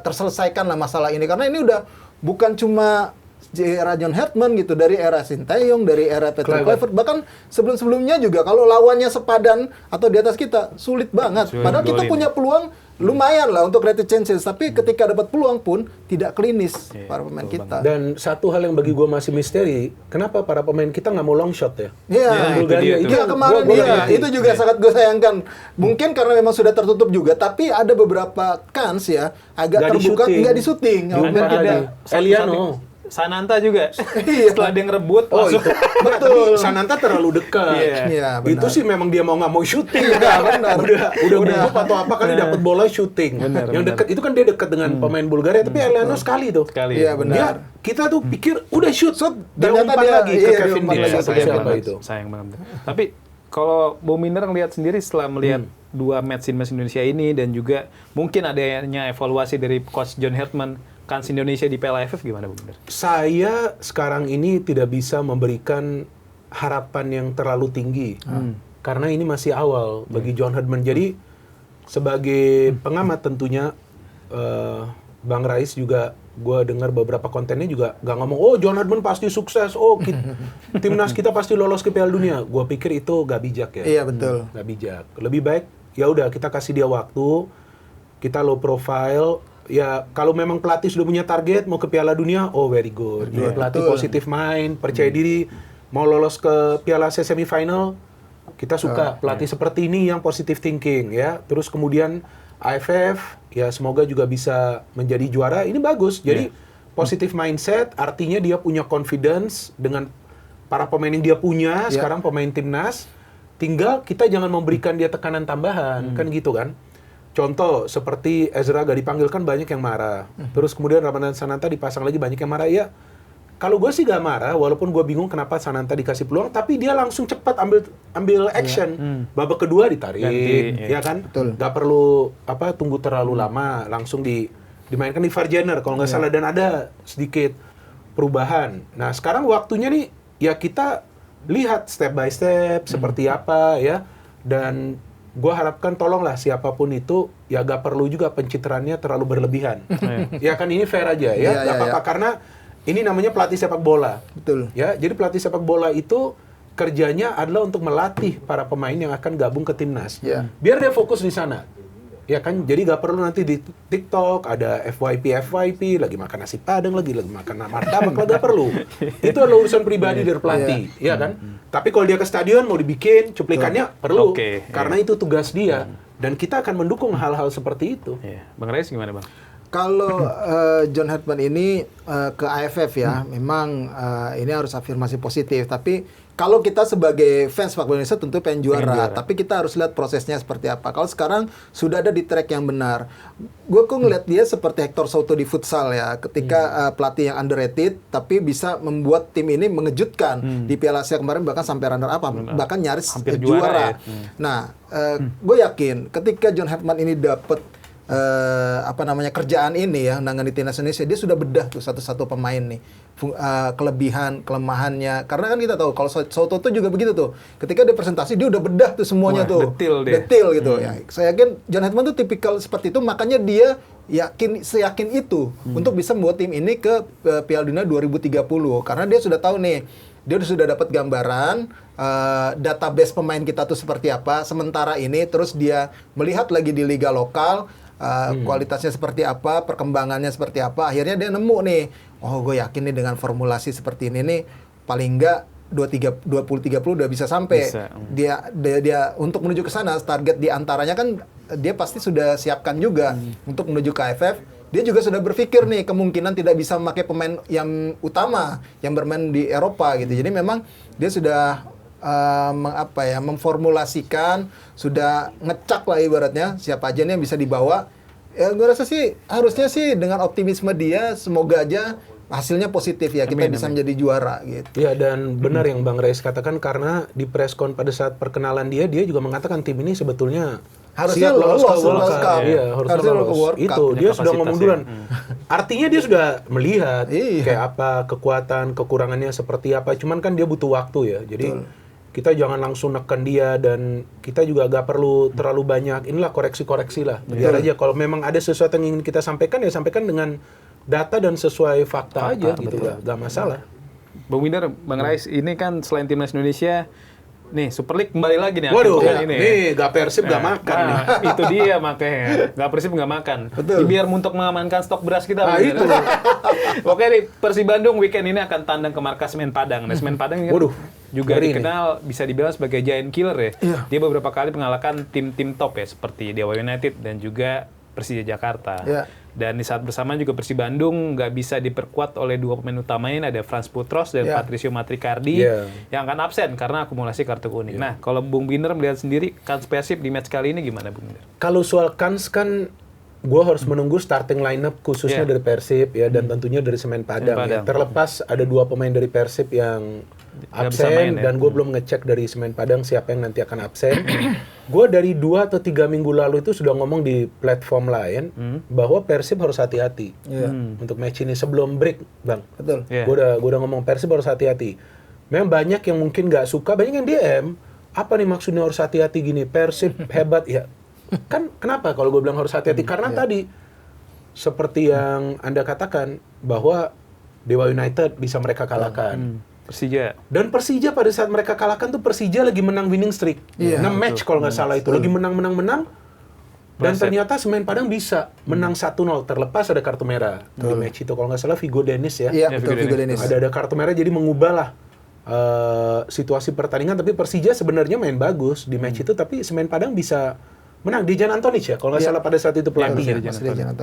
terselesaikan lah masalah ini, karena ini udah bukan cuma di era John Hetman gitu, dari era Sinteyong, dari era Patrick Kluivert, bahkan sebelum-sebelumnya juga kalau lawannya sepadan atau di atas kita sulit banget. Sulit Padahal kita golin. punya peluang lumayan lah untuk creative chances, tapi ketika dapat peluang pun tidak klinis para pemain kita. Dan satu hal yang bagi gue masih misteri, kenapa para pemain kita nggak mau long shot ya? Iya, itu Bulgaria dia itu. Iya, kemarin gua iya, nggak ngerti. itu juga sangat gue sayangkan. Mungkin karena memang sudah tertutup juga, tapi ada beberapa kans ya agak Nggak terbuka, di-shooting. nggak di-shooting. Gimana Mungkin lagi? tidak. Eliano. Sananta juga. Iya. Setelah dia ngerebut Oh langsung. itu, betul. Sananta terlalu dekat. Iya. Iya, benar. Itu sih memang dia mau nggak mau syuting. benar. udah gugup atau apa kali dapat bola syuting. Benar, Yang benar. dekat itu kan dia dekat dengan pemain Bulgaria, tapi Eliano sekali tuh. Sekali. Iya, benar. Kita tuh pikir udah shoot, dia ternyata umpan dia- lagi ke iya, Kevin diumpan Dix lagi. atau sayang siapa banget itu. Sayang banget. Tapi kalau Bung Minder ngelihat sendiri setelah melihat dua match timnas Indonesia ini dan juga mungkin adanya evaluasi dari Coach John Hetman kans Indonesia di Piala AFF, gimana Bung Minder? Saya sekarang ini tidak bisa memberikan harapan yang terlalu tinggi. Karena ini masih awal bagi John Hetman. Jadi sebagai pengamat tentunya Bang Rais juga, gue dengar beberapa kontennya juga gak ngomong, oh John Hetman pasti sukses, oh timnas kita pasti lolos ke Piala Dunia. Gue pikir itu gak bijak ya. Iya, betul. Gak bijak. Lebih baik ya udah kita kasih dia waktu, kita low profile. Ya kalau memang pelatih sudah punya target mau ke Piala Dunia, oh very good. Iya, Pelatih betul. positif main, percaya diri, mau lolos ke Piala ASEAN semifinal, kita suka pelatih seperti ini yang positive thinking ya. Terus kemudian AFF, ya semoga juga bisa menjadi juara. Ini bagus. Jadi positive mindset artinya dia punya confidence dengan para pemain yang dia punya. Sekarang pemain timnas, tinggal kita jangan memberikan dia tekanan tambahan, kan gitu kan. Contoh seperti Ezra gak dipanggil kan banyak yang marah. Terus kemudian Ramadan Sananta dipasang lagi banyak yang marah. Ya kalau gue sih gak marah, walaupun gue bingung kenapa Sananta dikasih peluang, tapi dia langsung cepat ambil action. Babak kedua ditarik, Ganti, ya kan? Betul. Gak perlu tunggu terlalu lama, langsung dimainkan di VAR Jenner kalau nggak salah, dan ada sedikit perubahan. Nah sekarang waktunya nih ya kita lihat step by step seperti apa ya, dan gue harapkan tolonglah siapapun itu ya gak perlu juga pencitraannya terlalu berlebihan. Ya kan ini fair aja ya, gak apa-apa karena ini namanya pelatih sepak bola. Betul. Ya, jadi pelatih sepak bola itu kerjanya adalah untuk melatih para pemain yang akan gabung ke timnas. Ya. Biar dia fokus di sana. Ya kan, jadi gak perlu nanti di TikTok ada FYP lagi makan nasi padang lagi makan martabak, gak perlu. Itu adalah urusan pribadi dari pelatih, ya kan? Tapi kalau dia ke stadion mau dibikin cuplikannya perlu, karena itu tugas dia. Dan kita akan mendukung hal-hal seperti itu. Bang Rais gimana Bang? Kalau John Herdman ini ke AFF ya, memang ini harus afirmasi positif. Tapi kalau kita sebagai fans sepak bola Indonesia tentu pengen juara. Tapi kita harus lihat prosesnya seperti apa. Kalau sekarang sudah ada di track yang benar. Gue kok ngeliat dia seperti Hector Souto di futsal ya. Ketika pelatih yang underrated, tapi bisa membuat tim ini mengejutkan. Di Piala Asia kemarin bahkan sampai runner up, bahkan nyaris hampir juara. Ya. Nah, gue yakin ketika John Herdman ini dapat kerjaan ini ya, nangani timnas Indonesia, dia sudah bedah tuh satu-satu pemain nih, kelebihan, kelemahannya. Karena kan kita tahu kalau Souto tuh juga begitu tuh. Ketika dia presentasi dia udah bedah tuh semuanya. Detail gitu ya. Saya yakin John Herdman tuh tipikal seperti itu, makanya dia seyakin itu untuk bisa membawa tim ini ke Piala Dunia 2030 karena dia sudah tahu nih, dia sudah dapat gambaran database pemain kita tuh seperti apa sementara ini, terus dia melihat lagi di liga lokal kualitasnya seperti apa, perkembangannya seperti apa, akhirnya dia nemu nih, oh gue yakin nih dengan formulasi seperti ini nih paling enggak 20-30 udah bisa sampai. Dia untuk menuju ke sana, target di antaranya kan dia pasti sudah siapkan juga untuk menuju ke AFF. Dia juga sudah berpikir nih kemungkinan tidak bisa memakai pemain yang utama yang bermain di Eropa gitu. Jadi memang dia sudah memformulasikan, sudah ngecak lah ibaratnya siapa aja nih yang bisa dibawa. Ya gue rasa sih harusnya sih dengan optimisme dia, semoga aja hasilnya positif ya, kita bisa menjadi juara gitu. Ya, dan benar yang Bang Reis katakan, karena di preskon pada saat perkenalan dia juga mengatakan tim ini sebetulnya harusnya lolos ke World Cup. Iya, harusnya lolos. Itu dia sudah ngomong duluan. Artinya dia sudah melihat kayak apa kekuatan, kekurangannya seperti apa. Cuman kan dia butuh waktu ya. Jadi kita jangan langsung neken dia, dan kita juga gak perlu terlalu banyak. Inilah koreksi-koreksi lah. Biar aja kalau memang ada sesuatu yang ingin kita sampaikan, ya sampaikan dengan data dan sesuai fakta aja gitu. Gak masalah. Bang Winder, Bang Rais, ini kan selain timnas Indonesia, nih Super League kembali lagi nih. Waduh, ini. Nih gak Persib gak makan nih. Itu dia makanya. Gak Persib gak makan. Betul. Biar untuk mengamankan stok beras kita. Itu. Oke nih, Persib Bandung weekend ini akan tandang ke markas Semen Padang. Nah, Semen Padang ini juga dikenal bisa dibilang sebagai giant killer ya. Dia beberapa kali mengalahkan tim-tim top ya, seperti Dewa United dan juga Persija Jakarta. Dan di saat bersamaan juga Persib Bandung nggak bisa diperkuat oleh dua pemain utamanya, ada Frans Putros dan Patricio Matricardi yang akan absen karena akumulasi kartu kuning. Nah, kalau Bung Binder melihat sendiri kans Persib di match kali ini gimana, Bung Binder? Kalau soal kans kan gue harus menunggu starting lineup khususnya dari Persib ya, dan tentunya dari Semen Padang. Ya. Terlepas ada dua pemain dari Persib yang absen, dan gue belum ngecek dari Semen Padang siapa yang nanti akan absen. Gue dari 2 atau 3 minggu lalu itu sudah ngomong di platform lain bahwa Persib harus hati-hati untuk match ini sebelum break, Bang. Betul. Gue udah ngomong Persib harus hati-hati. Memang banyak yang mungkin nggak suka, banyak yang DM, apa nih maksudnya harus hati-hati gini? Persib hebat ya. Kan kenapa kalau gue bilang harus hati-hati? Karena tadi seperti yang Anda katakan bahwa Dewa United bisa mereka kalahkan. Persija. Dan Persija pada saat mereka kalahkan tuh Persija lagi menang winning streak. 6 match kalau nggak salah itu. Lagi menang. Dan ternyata Semen Padang bisa menang 1-0 terlepas ada kartu merah di match itu. Kalau nggak salah Vigo Dennis ya. Iya, betul, Vigo Dennis. Ada kartu merah jadi mengubah lah situasi pertandingan. Tapi Persija sebenarnya main bagus di match itu, tapi Semen Padang bisa menang. Dijan Antonic ya kalau nggak salah pada saat itu pelatihnya.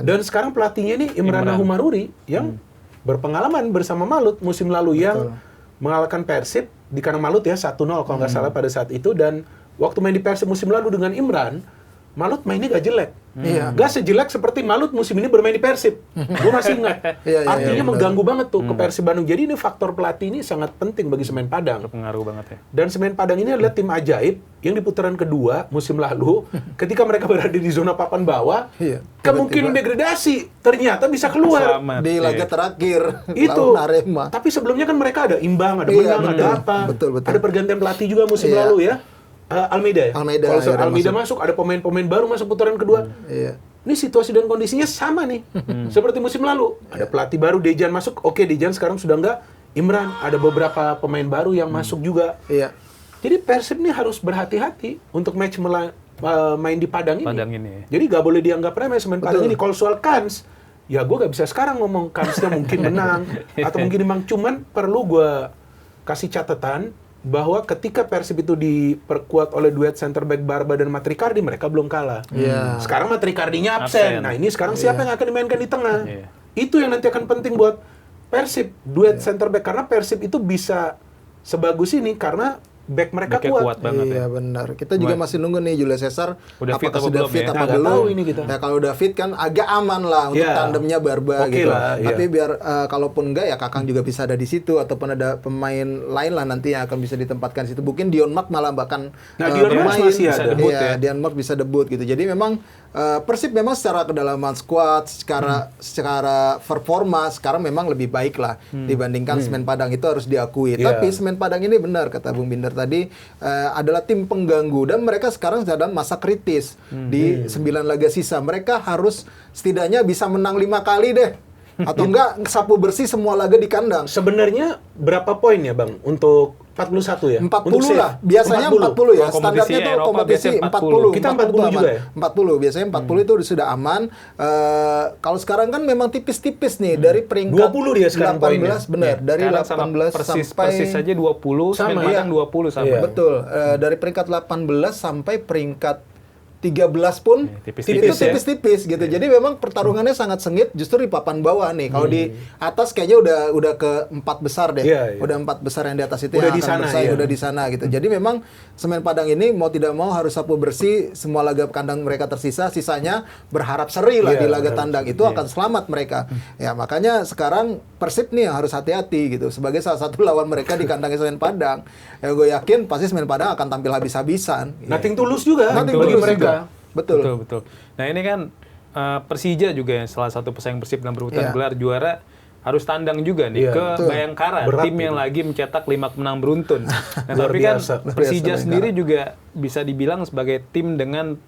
Dan sekarang pelatihnya ini Imran Humaruri yang berpengalaman bersama Malut musim lalu yang mengalahkan Persib di kandang Malut ya 1-0 kalau nggak salah pada saat itu. Dan waktu main di Persib musim lalu dengan Imran, Malut mainnya gak jelek. Iya. Gak sejelek seperti Malut musim ini bermain di Persib. Gue masih ingat. Artinya mengganggu banget tuh ke Persib Bandung. Jadi ini faktor pelatih ini sangat penting bagi Semen Padang. Berpengaruh banget ya. Dan Semen Padang ini adalah tim ajaib yang di putaran kedua musim lalu, ketika mereka berada di zona papan bawah, kemungkinan degradasi ternyata bisa keluar. Selamat, Di laga terakhir Itu. lawan Arema. Tapi sebelumnya kan mereka ada imbang, ada Iya, menang, betul. ada apa. Betul. Ada pergantian pelatih juga musim Iya. lalu ya. Almeida ya? Almeida, Kalau akhirnya Almeida masuk, ada pemain-pemain baru masuk putaran kedua. Iya. Ini situasi dan kondisinya sama nih. Seperti musim lalu. Ada pelatih baru, Dejan masuk. Oke, Dejan sekarang sudah enggak. Imran, ada beberapa pemain baru yang masuk juga. Iya. Jadi Persib nih harus berhati-hati untuk match main di Padang ini. Padang ini. Jadi gak boleh dianggap remeh Semen Padang ini. Kalau soal kans, ya gue gak bisa sekarang ngomong kansnya mungkin menang atau mungkin memang, cuman perlu gue kasih catatan bahwa ketika Persib itu diperkuat oleh duet center back Barba dan Matrikardi, mereka belum kalah. Iya. Sekarang Matrikardinya absen. Nah ini sekarang siapa yang akan dimainkan di tengah? Iya. Itu yang nanti akan penting buat Persib, duet center back. Karena Persib itu bisa sebagus ini karena back mereka Backnya kuat. banget Iya ya. benar. Kita juga masih nunggu nih Julius Caesar Udah fit apakah apa sudah belum fit ya? apa Nggak belum. tahu ini kita. Nah, kalau udah fit kan agak aman lah untuk Iya. tandemnya Barba Oke gitu. lah, iya. Tapi biar kalaupun enggak ya Kakang juga bisa ada di situ ataupun ada pemain lain lah nanti yang akan bisa ditempatkan di situ. Mungkin Dion Mark malah bahkan Nah, Dion Mark bermain. masih bisa ada. debut Iya, ya. Dion Mark bisa debut gitu. Jadi memang Persib memang secara kedalaman squad, secara performa sekarang memang lebih baik lah dibandingkan Semen Padang, itu harus diakui. Iya. Tapi Semen Padang ini benar kata Bung Binder tadi, adalah tim pengganggu dan mereka sekarang dalam masa kritis di 9 laga sisa. Mereka harus setidaknya bisa menang 5 kali deh. Atau enggak sapu bersih semua laga di kandang. Sebenarnya berapa poin ya Bang untuk 41 ya? 40 Untuk save? lah, biasanya 40 ya. Kalau kompetisi Standarnya tuh Eropa kompetisi biasanya 40. 40. Kita 40 aman. juga ya? 40, biasanya 40 itu sudah aman. Kalau sekarang kan memang tipis-tipis nih dari peringkat 20 dia sekarang 18, poinnya. benar. Dari Sekarang sama 18 persis, sampai persis saja 20, Sama, Semen iya. Padang 20 sama. Iya. betul. Dari peringkat 18 sampai peringkat 13 pun Iya, tipis-tipis itu ya. tipis-tipis gitu. Jadi memang pertarungannya sangat sengit justru di papan bawah nih. Kalau di atas kayaknya udah ke 4 besar deh. Iya, iya. Udah 4 besar yang di atas itu Udah yang di akan sana, bersaing, iya. udah di sana gitu. Jadi memang Semen Padang ini mau tidak mau harus sapu bersih semua laga kandang mereka tersisa, sisanya berharap seri lah Iya, di laga berharap tandang itu akan selamat mereka. Ya makanya sekarang Persib nih yang harus hati-hati gitu sebagai salah satu lawan mereka di kandang Semen Padang. Ya gue yakin pasti Semen Padang akan tampil habis-habisan. Nothing to lose juga Nothing bagi to lose mereka. juga. Betul. Betul. Nah ini kan Persija juga yang salah satu pesaing Persib dalam berebutan Iya. gelar juara harus tandang juga nih Iya, ke betul. Bayangkara, Berat tim yang ini. lagi mencetak 5 kemenangan beruntun. Nah, Luar tapi kan biasa. Luar Persija biasa sendiri Bayangkara. juga bisa dibilang sebagai tim dengan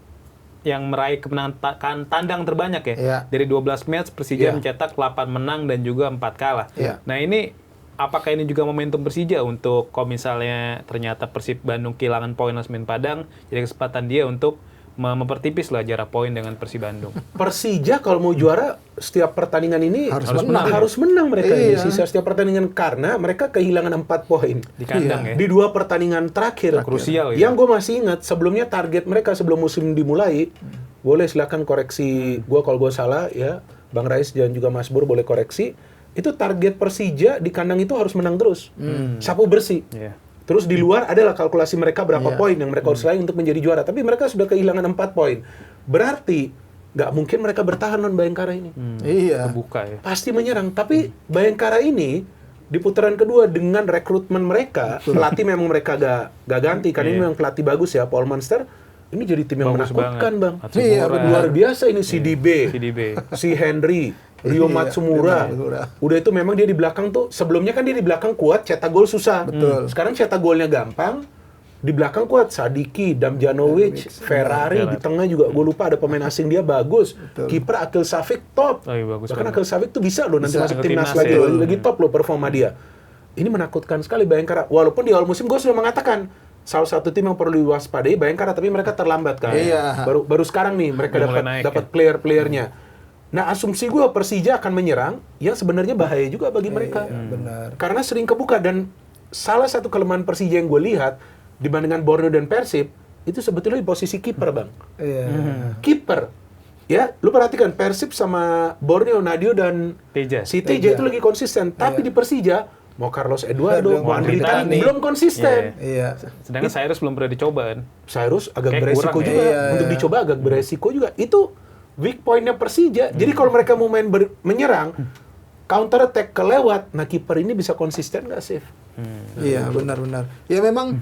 yang meraih kemenangan tandang terbanyak ya. Iya. Dari 12 match Persija Iya. mencetak 8 menang dan juga 4 kalah. Iya. Nah, ini apakah ini juga momentum Persija untuk kalau misalnya ternyata Persib Bandung kehilangan poin Semen Padang, jadi kesempatan dia untuk mempertipis lah jarak poin dengan Persib Bandung. Persija kalau mau juara setiap pertandingan ini Harus menang mereka ini Iya. sisa setiap pertandingan karena mereka kehilangan 4 poin Di kandang ya. di 2 pertandingan terakhir. Krusial ya. Yang gue masih ingat sebelumnya target mereka sebelum musim dimulai, boleh silakan koreksi gue kalau gue salah ya, Bang Rais dan juga Mas Bur boleh koreksi. Itu target Persija di kandang itu harus menang terus, sapu bersih. Iya. Terus di luar adalah kalkulasi mereka berapa Iya. poin yang mereka harus raih untuk menjadi juara. Tapi mereka sudah kehilangan 4 poin. Berarti nggak mungkin mereka bertahan non Bayangkara ini. Iya. Terbuka ya. Pasti menyerang. Tapi Bayangkara ini di putaran kedua dengan rekrutmen mereka, pelatih memang mereka gak ganti. Karena ini memang pelatih bagus ya, Paul Monster. Ini jadi tim yang Bagus menakutkan, banget. Bang. Matsumura. Iya, Luar biasa ini si DB, CDB. si Henry, Rio Iya, Matsumura. Rio Matsumura. Udah itu memang dia di belakang tuh, sebelumnya kan dia di belakang kuat, cetak gol susah. Betul. Sekarang cetak golnya gampang, di belakang kuat Sadiki, Damjanovic, Ferrari, di tengah juga gue lupa ada pemain asing dia bagus. Kiper Akil Safik top. Oh, iya, bagus Bahkan banget. Akil Safik tuh bisa loh nanti Bisa. masuk Ke timnas timnas lagi, ya. lagi top loh performa dia. Ini menakutkan sekali Bayangkara. Walaupun di awal musim gue sudah mengatakan salah satu tim yang perlu diwaspadai Bayangkara, tapi mereka terlambat kan. Iya. Baru sekarang nih mereka Udah mulai naik, dapat player-playernya. Nah, asumsi gue Persija akan menyerang yang sebenarnya bahaya juga bagi mereka. benar. Karena sering kebuka dan salah satu kelemahan Persija yang gue lihat dibandingkan Borneo dan Persib itu sebetulnya di posisi kiper, Bang. Iya. Kiper. Ya, lu perhatikan Persib sama Borneo, Nadio dan Teja. si Teja itu lagi konsisten, tapi di Persija mau Carlos Eduardo, mau Andri Tani Tani. belum konsisten. Iya. Sedangkan Cyrus belum pernah dicoba kan. Cyrus agak Kayak beresiko kurang ya. juga Iya, untuk iya. dicoba agak beresiko juga. Itu weak point-nya Persija. Jadi kalau mereka mau main menyerang, counter attack kelewat, nah kiper ini bisa konsisten nggak sih? Iya, benar-benar. Ya memang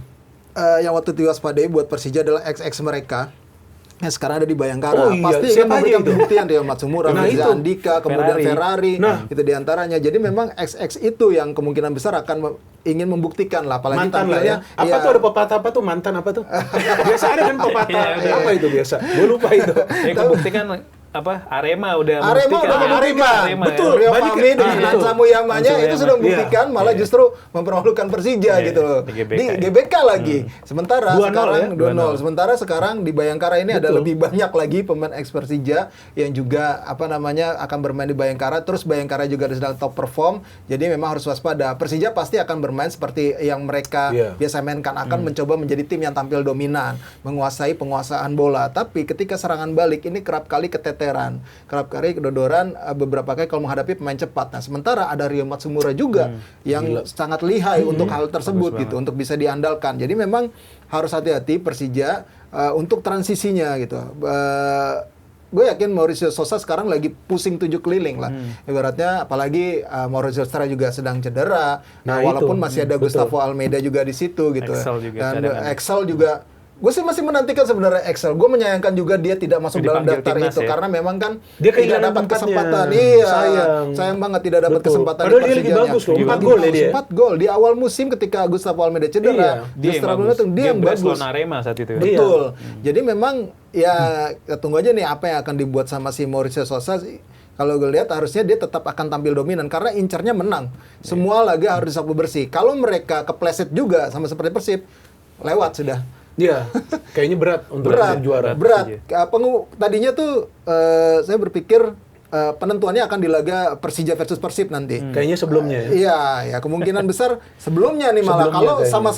yang waktu itu diwaspadai buat Persija adalah XX mereka. Yang sekarang ada di Bayangkara. Oh iya, Pasti siapa kan memberikan aja itu? pembuktian Rio Matsumura, Nah, Mirza itu. Andika, kemudian Ferrari. Nah. Itu diantaranya. Jadi memang XX itu yang kemungkinan besar akan ingin membuktikan lah. Apalagi Mantan lah ya. tampilnya. Apa tuh ada pepatah apa tuh mantan apa tuh? Biasa ada kan pepatah Iya, apa itu biasa? Gue lupa itu. Ya kebuktikan apa Arema udah Arema udah membuktikan, Arema, betul. ya. Rio Balik Fahmi dengan itu. Hansa Muyamanya Hansa itu sudah Muyama. membuktikan, malah justru mempermalukan Persija Iya, gitu loh. di GBK. Di GBK lagi. Sementara 2-0 sekarang ya? 2-0. Sementara sekarang di Bayangkara ini ada Betul. lebih banyak lagi pemain ex Persija yang juga akan bermain di Bayangkara. Terus Bayangkara juga sedang top perform. Jadi memang harus waspada. Persija pasti akan bermain seperti yang mereka Iya. biasa mainkan, akan mencoba menjadi tim yang tampil dominan, menguasai penguasaan bola. Tapi ketika serangan balik ini kerap kali keteteran, kerap kali kedodoran beberapa kali kalau menghadapi pemain cepat. Nah, sementara ada Rio Matsumura juga yang sangat lihai untuk hal tersebut gitu, untuk bisa diandalkan. Jadi memang harus hati-hati Persija untuk transisinya gitu. Gue yakin Mauricio Sosa sekarang lagi pusing 7 keliling lah. Ibaratnya apalagi Mauricio Sosa juga sedang cedera. Nah, walaupun itu. masih ada Betul. Gustavo Almeida juga di situ gitu. Excel juga Dan cadangan. Excel juga gue sih masih menantikan sebenarnya Excel. Gue menyayangkan juga dia tidak masuk dalam Dipanggil daftar timnas itu ya? karena memang kan Dia tidak kehilangan dapat tempatnya. kesempatan. Iya, Sayang. banget tidak dapat Betul. kesempatan. Padahal di dia lagi Persijanya. bagus loh, 4 Lagi gol ya bagus, dia. 4 gol di awal musim ketika Gustavo Almeida Iya. cedera. Dia yang bagus. Dia yang best bagus. lawan Arema saat itu. Iya. Betul. Jadi memang ya kita tunggu aja nih apa yang akan dibuat sama si Mauricio Sosa. Kalau gue lihat harusnya dia tetap akan tampil dominan karena incernya menang. Semua laga harus disapu bersih. Kalau mereka kepleset juga sama seperti Persib, lewat sudah. Iya, kayaknya berat untuk Berat, juara. berat. Tadinya tuh saya berpikir penentuannya akan di laga Persija versus Persib nanti. Kayaknya sebelumnya ya. Iya, ya kemungkinan besar sebelumnya nih malah Sebelumnya kalau kayaknya. sama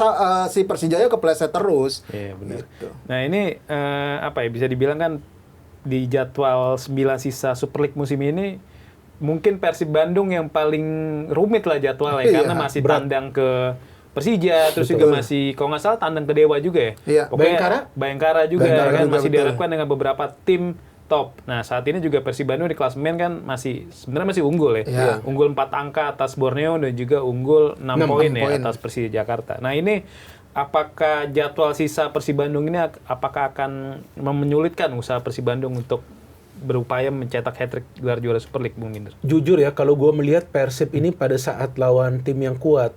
si Persijanya kepleset terus. Iya benar. Gitu. Nah ini apa ya bisa dibilang kan di jadwal 9 sisa Super League musim ini mungkin Persib Bandung yang paling rumit lah jadwalnya Iya, karena masih berat. tandang ke Persija, terus Betul. juga masih kalau nggak salah tandang ke Dewa juga ya. Iya. Pokoknya Bayangkara juga Bayangkara kan juga, masih betul. dihadapkan dengan beberapa tim top. Nah saat ini juga Persib Bandung di klasemen kan sebenarnya masih unggul ya. Iya. Unggul 4 angka atas Borneo dan juga unggul 6 6 poin ya poin. atas Persija Jakarta. Nah ini apakah jadwal sisa Persib Bandung ini apakah akan menyulitkan usaha Persib Bandung untuk berupaya mencetak hat-trick gelar juara Super League, Bung Minder? Jujur ya, kalau gue melihat Persib ini pada saat lawan tim yang kuat,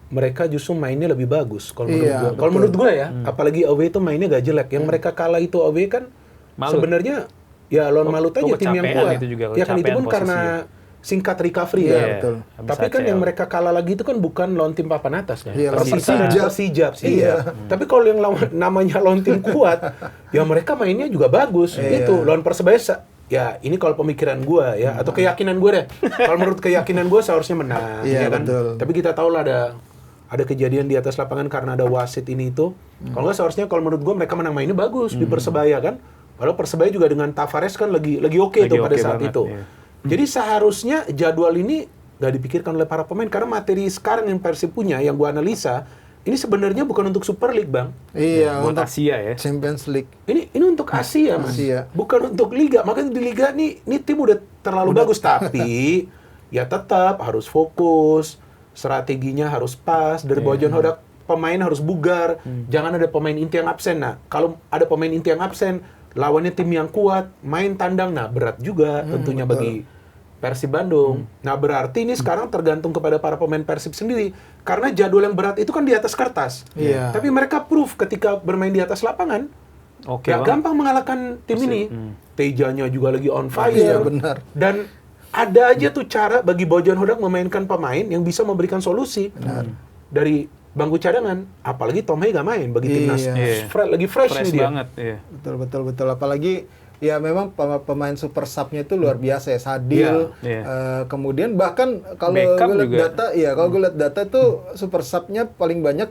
mereka justru mainnya lebih bagus. Kalau menurut Iya, gue, betul. kalau menurut gue ya, apalagi away itu mainnya gak jelek. Yang mereka kalah itu away kan Malut. sebenarnya ya lawan Malut aja tim yang kecapean kuat. itu juga, Ya kan itu kecapean pun karena singkat recovery Iya, ya. betul. Habis Tapi kan ACL. yang mereka kalah lagi itu kan bukan lawan tim papan atas kan. Iya, lawan Persija. Iya. Tapi kalau yang namanya lawan tim kuat, ya mereka mainnya juga bagus gitu. Lawan Persebaya ya ini kalau pemikiran gue ya atau keyakinan gue deh. Kalau menurut keyakinan gue seharusnya menang, Iya, ya kan. betul. Tapi kita tahu lah ada kejadian di atas lapangan karena ada wasit ini itu. Kalau nggak seharusnya kalau menurut gue mereka menang mainnya bagus di Persebaya kan. Padahal Persebaya juga dengan Tavares kan lagi oke Lagi tuh pada oke saat banget, itu. iya. Jadi seharusnya jadwal ini nggak dipikirkan oleh para pemain karena materi sekarang yang Persib punya yang gue analisa ini sebenarnya bukan untuk Super League, Bang. Iya, buat untuk Asia ya. Champions League. Ini untuk Asia, Mas. Asia. Bukan untuk Liga. Makanya di Liga nih tim udah terlalu bagus tapi ya tetap harus fokus, strateginya harus pas, dari bawah John Hodak pemain harus bugar, jangan ada pemain inti yang absen. Nah, kalau ada pemain inti yang absen, lawannya tim yang kuat, main tandang, nah berat juga tentunya bagi Persib Bandung. Nah, berarti ini sekarang tergantung kepada para pemain Persib sendiri. Karena jadwal yang berat itu kan di atas kertas. Iya. Tapi mereka proof ketika bermain di atas lapangan, Oke gak banget. gampang mengalahkan tim ini. Tejanya juga lagi on fire. Iya, benar. Dan ada aja tuh cara bagi Bojan Hodak memainkan pemain yang bisa memberikan solusi. Dari bangku cadangan. Apalagi Tom Hay gak main bagi timnas. Iya. Lagi fresh nih dia. banget, iya. Betul. Apalagi ya memang pemain super sub-nya itu luar biasa ya. Sadil, Iya. kemudian bahkan kalau Beckham gue lihat juga. data, kalau gue lihat data itu super sub-nya paling banyak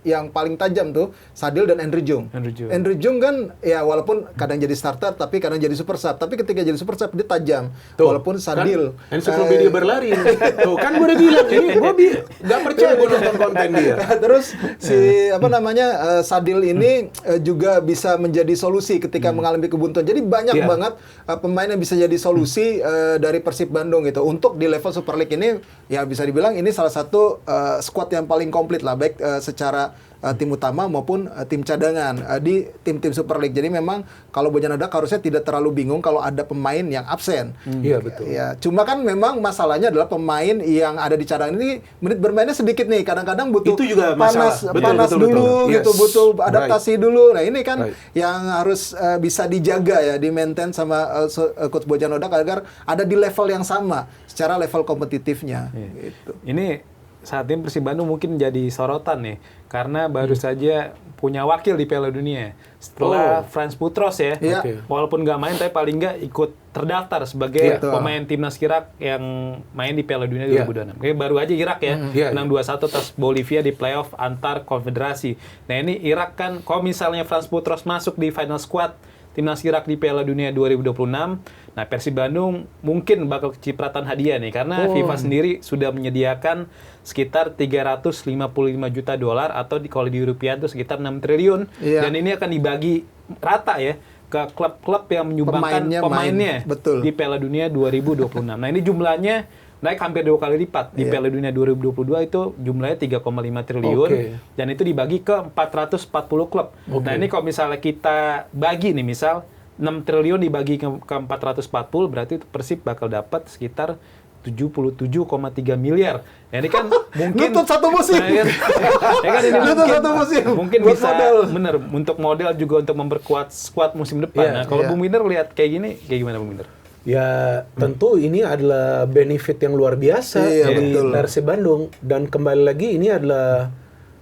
yang paling tajam tuh Sadil dan Andrew Jung. Andrew Jung. Kan ya walaupun kadang jadi starter tapi kadang jadi super sub. Tapi ketika jadi super sub dia tajam. Tuh, Walaupun Sadil. Kan, ensiklopedia berlari. Tuh kan gue udah bilang ini gue gak percaya gue nonton konten dia. Terus si Sadil ini juga bisa menjadi solusi ketika mengalami kebuntuan. Jadi Jadi banyak Iya. banget pemain yang bisa jadi solusi dari Persib Bandung gitu. Untuk di level Super League ini ya bisa dibilang ini salah satu squad yang paling komplit lah, baik secara tim utama maupun tim cadangan di tim-tim Super League. Jadi memang kalau Bojana Dark harusnya tidak terlalu bingung kalau ada pemain yang absen. Iya, betul. Ya, cuma kan memang masalahnya adalah pemain yang ada di cadangan ini menit bermainnya sedikit nih. Kadang-kadang butuh Itu juga masalah. panas Betul, dulu betul. gitu, Yes. butuh adaptasi dulu. Nah, ini kan Right. yang harus bisa dijaga ya, di maintain sama Coach Bojana Dark agar ada di level yang sama secara level kompetitifnya. Gitu. Ini saat ini Persib Bandung mungkin jadi sorotan nih, karena baru saja punya wakil di Piala Dunia. Setelah Franz Putros ya, Iya. Oke. walaupun nggak main, tapi paling nggak ikut terdaftar sebagai Iya. pemain timnas Irak yang main di Piala Dunia Iya. 2026. Kayak baru aja Irak ya, Iya, menang 2-1 atas Bolivia di playoff antar konfederasi. Nah ini Irak kan, kalau misalnya Franz Putros masuk di final squad timnas Irak di Piala Dunia 2026, nah Persib Bandung mungkin bakal kecipratan hadiah nih, karena FIFA sendiri sudah menyediakan sekitar 355 juta dolar atau kalau di rupiah itu sekitar 6 triliun. Iya. Dan ini akan dibagi rata ya ke klub-klub yang menyumbangkan Pemainnya pemainnya main. Betul. di Piala Dunia 2026. Nah ini jumlahnya naik hampir 2 kali lipat. Di Iya. Piala Dunia 2022 itu jumlahnya 3,5 triliun. Oke. Dan itu dibagi ke 440 klub. Nah ini kalau misalnya kita bagi nih, misal 6 triliun dibagi ke 440, berarti Persib bakal dapat sekitar 77,3 miliar. Ya, ini kan mungkin Nutut satu musim. Nah, ya kan ini Nutut mungkin, satu musim. mungkin Buat bisa modal. bener untuk model juga untuk memperkuat skuad musim depan. Iya, Nah, kalau iya. Bung Minder lihat kayak gini, kayak gimana Bung Minder? Ya, tentu ini adalah benefit yang luar biasa Iya, di betul. Persib Bandung. Dan kembali lagi, ini adalah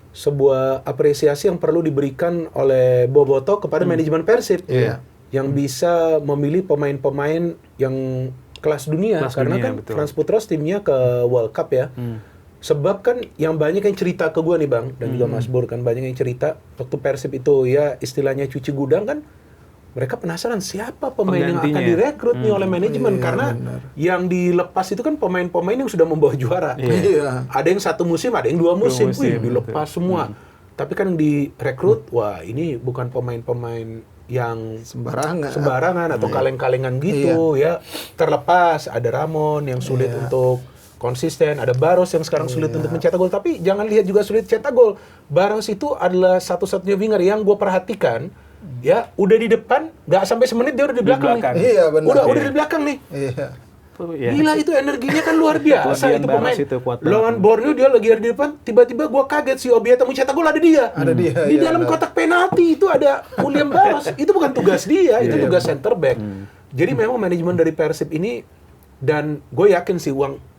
sebuah apresiasi yang perlu diberikan oleh Boboto kepada manajemen Persib. Iya. Yang bisa memilih pemain-pemain yang kelas dunia. Kelas Karena dunia, kan betul. Franz Putros timnya ke World Cup ya. Sebab kan yang banyak yang cerita ke gue nih Bang, dan juga Mas Bur kan banyak yang cerita, waktu Persib itu ya istilahnya cuci gudang kan, mereka penasaran siapa pemain yang akan Penggantinya. direkrut nih oleh manajemen, Iya, karena benar. yang dilepas itu kan pemain-pemain yang sudah membawa juara. Iya. Ada yang 1 musim, ada yang 2 musim, musim, wih, dilepas semua. Tapi kan yang direkrut, wah ini bukan pemain-pemain yang sembarangan atau kaleng-kalengan gitu ya. Terlepas ada Ramon yang sulit untuk konsisten, ada Baros yang sekarang sulit untuk mencetak gol, tapi jangan lihat juga sulit cetak gol. Baros itu adalah satu-satunya winger yang gue perhatikan ya, udah di depan, nggak sampai semenit dia udah di belakang. belakang. Nih. Iya, benar. Udah di belakang nih. Iya. Ya. Gila itu energinya kan luar biasa Kelebihan itu Baros pemain. itu kuat banget. Lawan Borneo dia lagi ada di depan, tiba-tiba gua kaget si Obieta mau cetak gol ada dia. Ada dia, Di iya, dalam benar. kotak penalti itu ada William Baros. Itu bukan tugas dia, itu tugas center back. Jadi memang manajemen dari Persib ini, dan gue yakin sih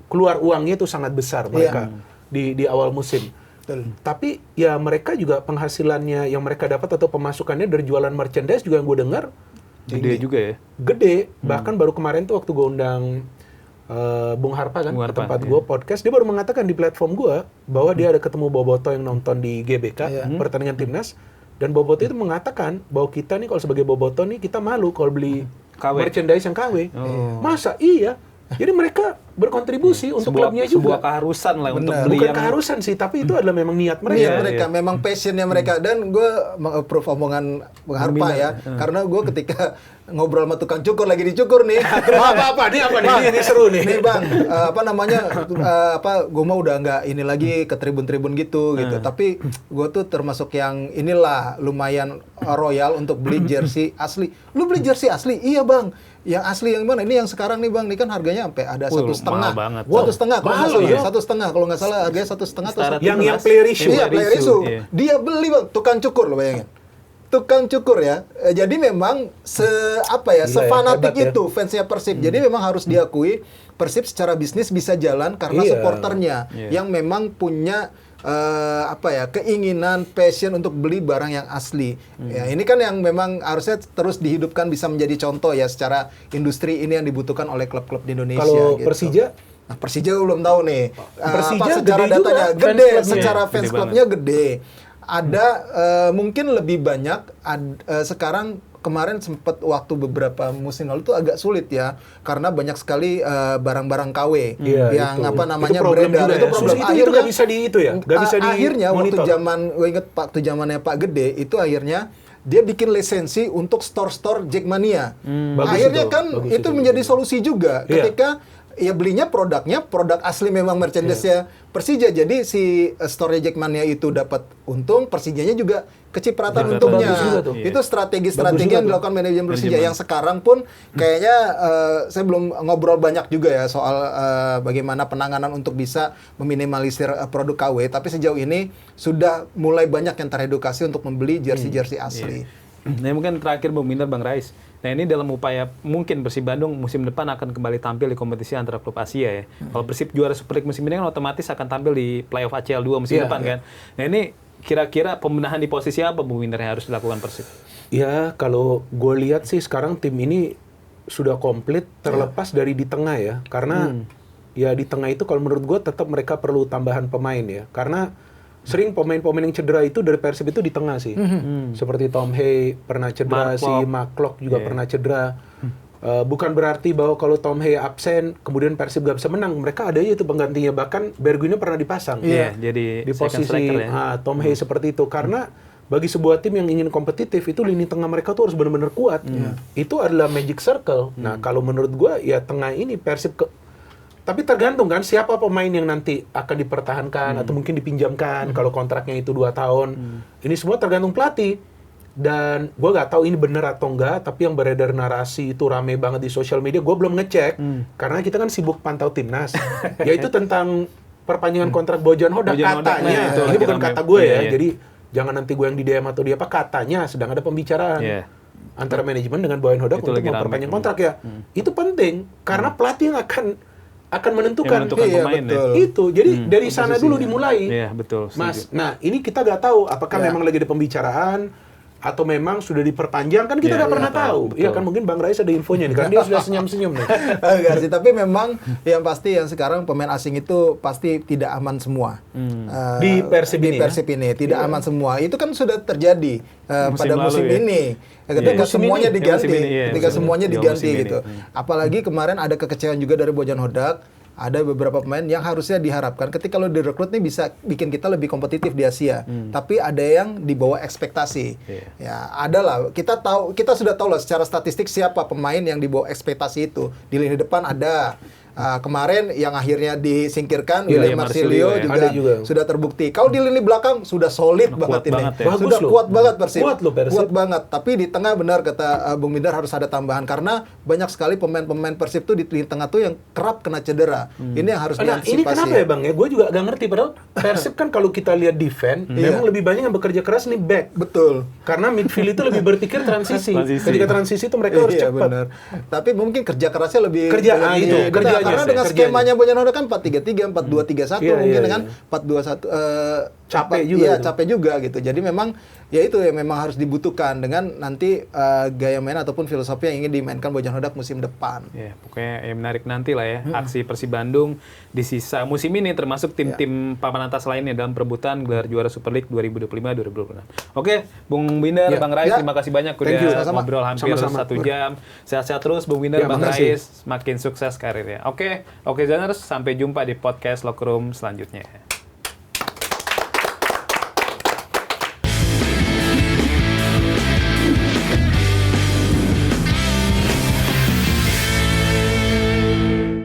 keluar uangnya itu sangat besar mereka di awal musim. Betul. Tapi ya mereka juga penghasilannya yang mereka dapat atau pemasukannya dari jualan merchandise juga yang gue dengar Gede juga ya. gede. Bahkan baru kemarin tuh waktu gue undang Bung Harpa kan Bung ke Harpa, tempat iya. gue podcast, dia baru mengatakan di platform gue bahwa dia ada ketemu Boboto yang nonton di GBK pertandingan timnas, dan Boboto itu mengatakan bahwa kita nih kalau sebagai Boboto nih kita malu kalau beli KW. merchandise yang KW. Masa iya? Jadi mereka berkontribusi untuk klubnya sebuah juga. keharusan lah untuk Benar. beli Bukan yang keharusan sih, tapi itu adalah memang niat mereka. Niat mereka, memang passionnya mereka. Dan gue meng-approve omongan Bung Harpa ya, karena gue ketika ngobrol sama tukang cukur lagi dicukur nih. Apa nih ini seru nih. Nih bang, apa namanya, gue mah udah nggak ini lagi ke tribun-tribun gitu. Tapi gue tuh termasuk yang inilah lumayan royal untuk beli jersey asli. Lu beli jersey asli? Iya bang. Yang asli yang mana? Ini yang sekarang nih bang, ini kan harganya sampai ada Wah, 1,5. mahal banget. 1,5 kalau nggak mahal salah. ya? 1,5 kalau nggak salah harganya 1,5 atau Setara Yang 17. player issue. Iya, player issue. Iya. Dia beli bang, tukang cukur lo bayangin. Tukang cukur ya. Jadi memang Gila ya, sefanatik hebat ya. itu fansnya Persib. Jadi memang harus diakui Persib secara bisnis bisa jalan karena Iya. supporternya yang memang punya keinginan, passion untuk beli barang yang asli. Ya, ini kan yang memang harusnya terus dihidupkan, bisa menjadi contoh ya secara industri ini yang dibutuhkan oleh klub-klub di Indonesia. Kalau gitu. Persija? Nah, Persija belum tahu nih. Persija Secara gede juga datanya fans gede, clubnya. secara Gede fans banget. clubnya gede. Ada mungkin lebih banyak sekarang. Kemarin sempat waktu beberapa musim lalu tuh agak sulit ya, karena banyak sekali barang-barang KW Iya, yang itu. apa namanya Itu problem beredar. juga Itu ya. problem. Itu nggak bisa di itu ya? Nggak bisa di akhirnya monitor. gue inget waktu zamannya Pak Gede itu akhirnya dia bikin lisensi untuk store-store Jackmania. Bagus Akhirnya itu, kan bagus itu itu. menjadi solusi juga Iya. ketika ya belinya produk asli memang merchandise-nya Persija. Jadi si store-nya Jackmania itu dapat untung, Persijanya juga kecipratan Dapat untungnya. bagus juga tuh. Itu strategi-strategi Bagus juga yang tuh. dilakukan manajemen Persija Manajemen. yang sekarang pun kayaknya saya belum ngobrol banyak juga ya soal bagaimana penanganan untuk bisa meminimalisir produk KW, tapi sejauh ini sudah mulai banyak yang teredukasi untuk membeli jersey-jersey asli. Nah, mungkin terakhir Bung Binder, Bang Rais. Nah, ini dalam upaya mungkin Persib Bandung musim depan akan kembali tampil di kompetisi antara klub Asia ya. Kalau Persib juara Super League musim ini kan otomatis akan tampil di playoff ACL 2 musim Iya, depan kan. Nah, ini kira-kira pembenahan di posisi apa Bung Binder yang harus dilakukan Persib? Ya, kalau gue lihat sih sekarang tim ini sudah komplit terlepas dari di tengah ya. Karena ya di tengah itu kalau menurut gue tetap mereka perlu tambahan pemain ya. Karena sering pemain-pemain yang cedera itu dari Persib itu di tengah sih. Seperti Tom Hay pernah cedera, Mark si Klok. Mark Klok juga Iya. pernah cedera. Bukan berarti bahwa kalau Tom Hay absen, kemudian Persib gak bisa menang. Mereka ada aja itu penggantinya. Bahkan Bergwijn pernah dipasang. Iya, jadi Di second posisi striker ya. Tom Hay seperti itu. Karena bagi sebuah tim yang ingin kompetitif, itu lini tengah mereka tuh harus benar-benar kuat. Itu adalah magic circle. Nah, kalau menurut gua ya tengah ini Persib tapi tergantung kan siapa pemain yang nanti akan dipertahankan atau mungkin dipinjamkan kalau kontraknya itu 2 tahun. Ini semua tergantung pelatih. Dan gue nggak tahu ini benar atau enggak, tapi yang beredar narasi itu rame banget di sosial media. Gue belum ngecek karena kita kan sibuk pantau timnas. Yaitu tentang perpanjangan kontrak Bojan Hodak Bojan Hodak, katanya. nah, itu Ini lagi bukan rame. kata gue ya. Iya, iya. Jadi jangan nanti gue yang di DM atau dia apa, katanya sedang ada pembicaraan Iya. antara manajemen dengan Bojan Hodak Itu untuk lagi rame. memperpanjang kontrak ya. Itu penting karena pelatih yang akan menentukan. Yang menentukan Iya, pemain betul. ya. Itu. Jadi dari sana dulu dimulai. Iya, betul. Mas, setuju. nah ini kita nggak tahu apakah Ya. memang lagi ada pembicaraan atau memang sudah diperpanjang, kan kita Ya, nggak pernah nggak tahu, tahu. betul. Iya kan mungkin Bang Rais ada infonya nih, kan dia sudah senyum-senyum nih. Enggak sih, tapi memang yang pasti yang sekarang pemain asing itu pasti tidak aman semua. Di Persib ini ya? Persib ini tidak aman semua. Itu kan sudah terjadi pada lalu musim ya? ini. Ketika Iya. semuanya Musim ini. diganti, Musim ini, iya, ketika musim semuanya ini. Iya, diganti musim ini. gitu. Apalagi kemarin ada kekecewaan juga dari Bojan Hodak. Ada beberapa pemain yang harusnya diharapkan ketika lo direkrut nih bisa bikin kita lebih kompetitif di Asia. Tapi ada yang di bawah ekspektasi. Iya. Ya, ada lah. Kita sudah tahu lah secara statistik siapa pemain yang di bawah ekspektasi itu. Di lini depan ada. Kemarin yang akhirnya disingkirkan Iya, William ya. Marsilio Ada juga. sudah terbukti. Kalau di lini belakang sudah solid Kuat banget ini. banget ya. Bagus Sudah loh. kuat banget Persib. Kuat loh Persib. Kuat banget. Tapi di tengah benar kata Bung Binder harus ada tambahan karena banyak sekali pemain-pemain Persib tuh di lini tengah tuh yang kerap kena cedera. Ini yang harus Nah, diantisipasi. ini kenapa ya Bang ya? Gue juga agak ngerti, padahal Persib kan kalau kita lihat defense, memang lebih banyak yang bekerja keras nih back. Betul. Karena midfield itu lebih berpikir transisi. Transisi. Ketika transisi itu mereka harus Iya, cepat. benar. Tapi mungkin kerja kerasnya lebih Kerjaan itu, Benar, kerjanya karena sih, dengan kerjanya. skemanya Bojan Hodak kan 4-3-3, 4-2-3-1 Iya, mungkin iya, dengan iya. 4-2-1 Capek juga Iya, itu. capek juga gitu. Jadi memang ya itu yang memang harus dibutuhkan dengan nanti gaya main ataupun filosofi yang ingin dimainkan Bojan Hodak musim depan. Ya, pokoknya yang menarik nanti lah ya aksi Persib Bandung di sisa musim ini termasuk tim-tim papan atas lainnya dalam perebutan gelar juara Super League 2025-2026. Oke, Bung Binder, Ya. Bang Rais, Ya. terima kasih banyak Thank you. udah Sama-sama. ngobrol hampir Sama-sama. 1 jam. Sehat-sehat terus Bung Binder, Ya, Bang makasih. Rais, makin sukses karirnya. Oke, Zaners, sampai jumpa di podcast Locker Room selanjutnya.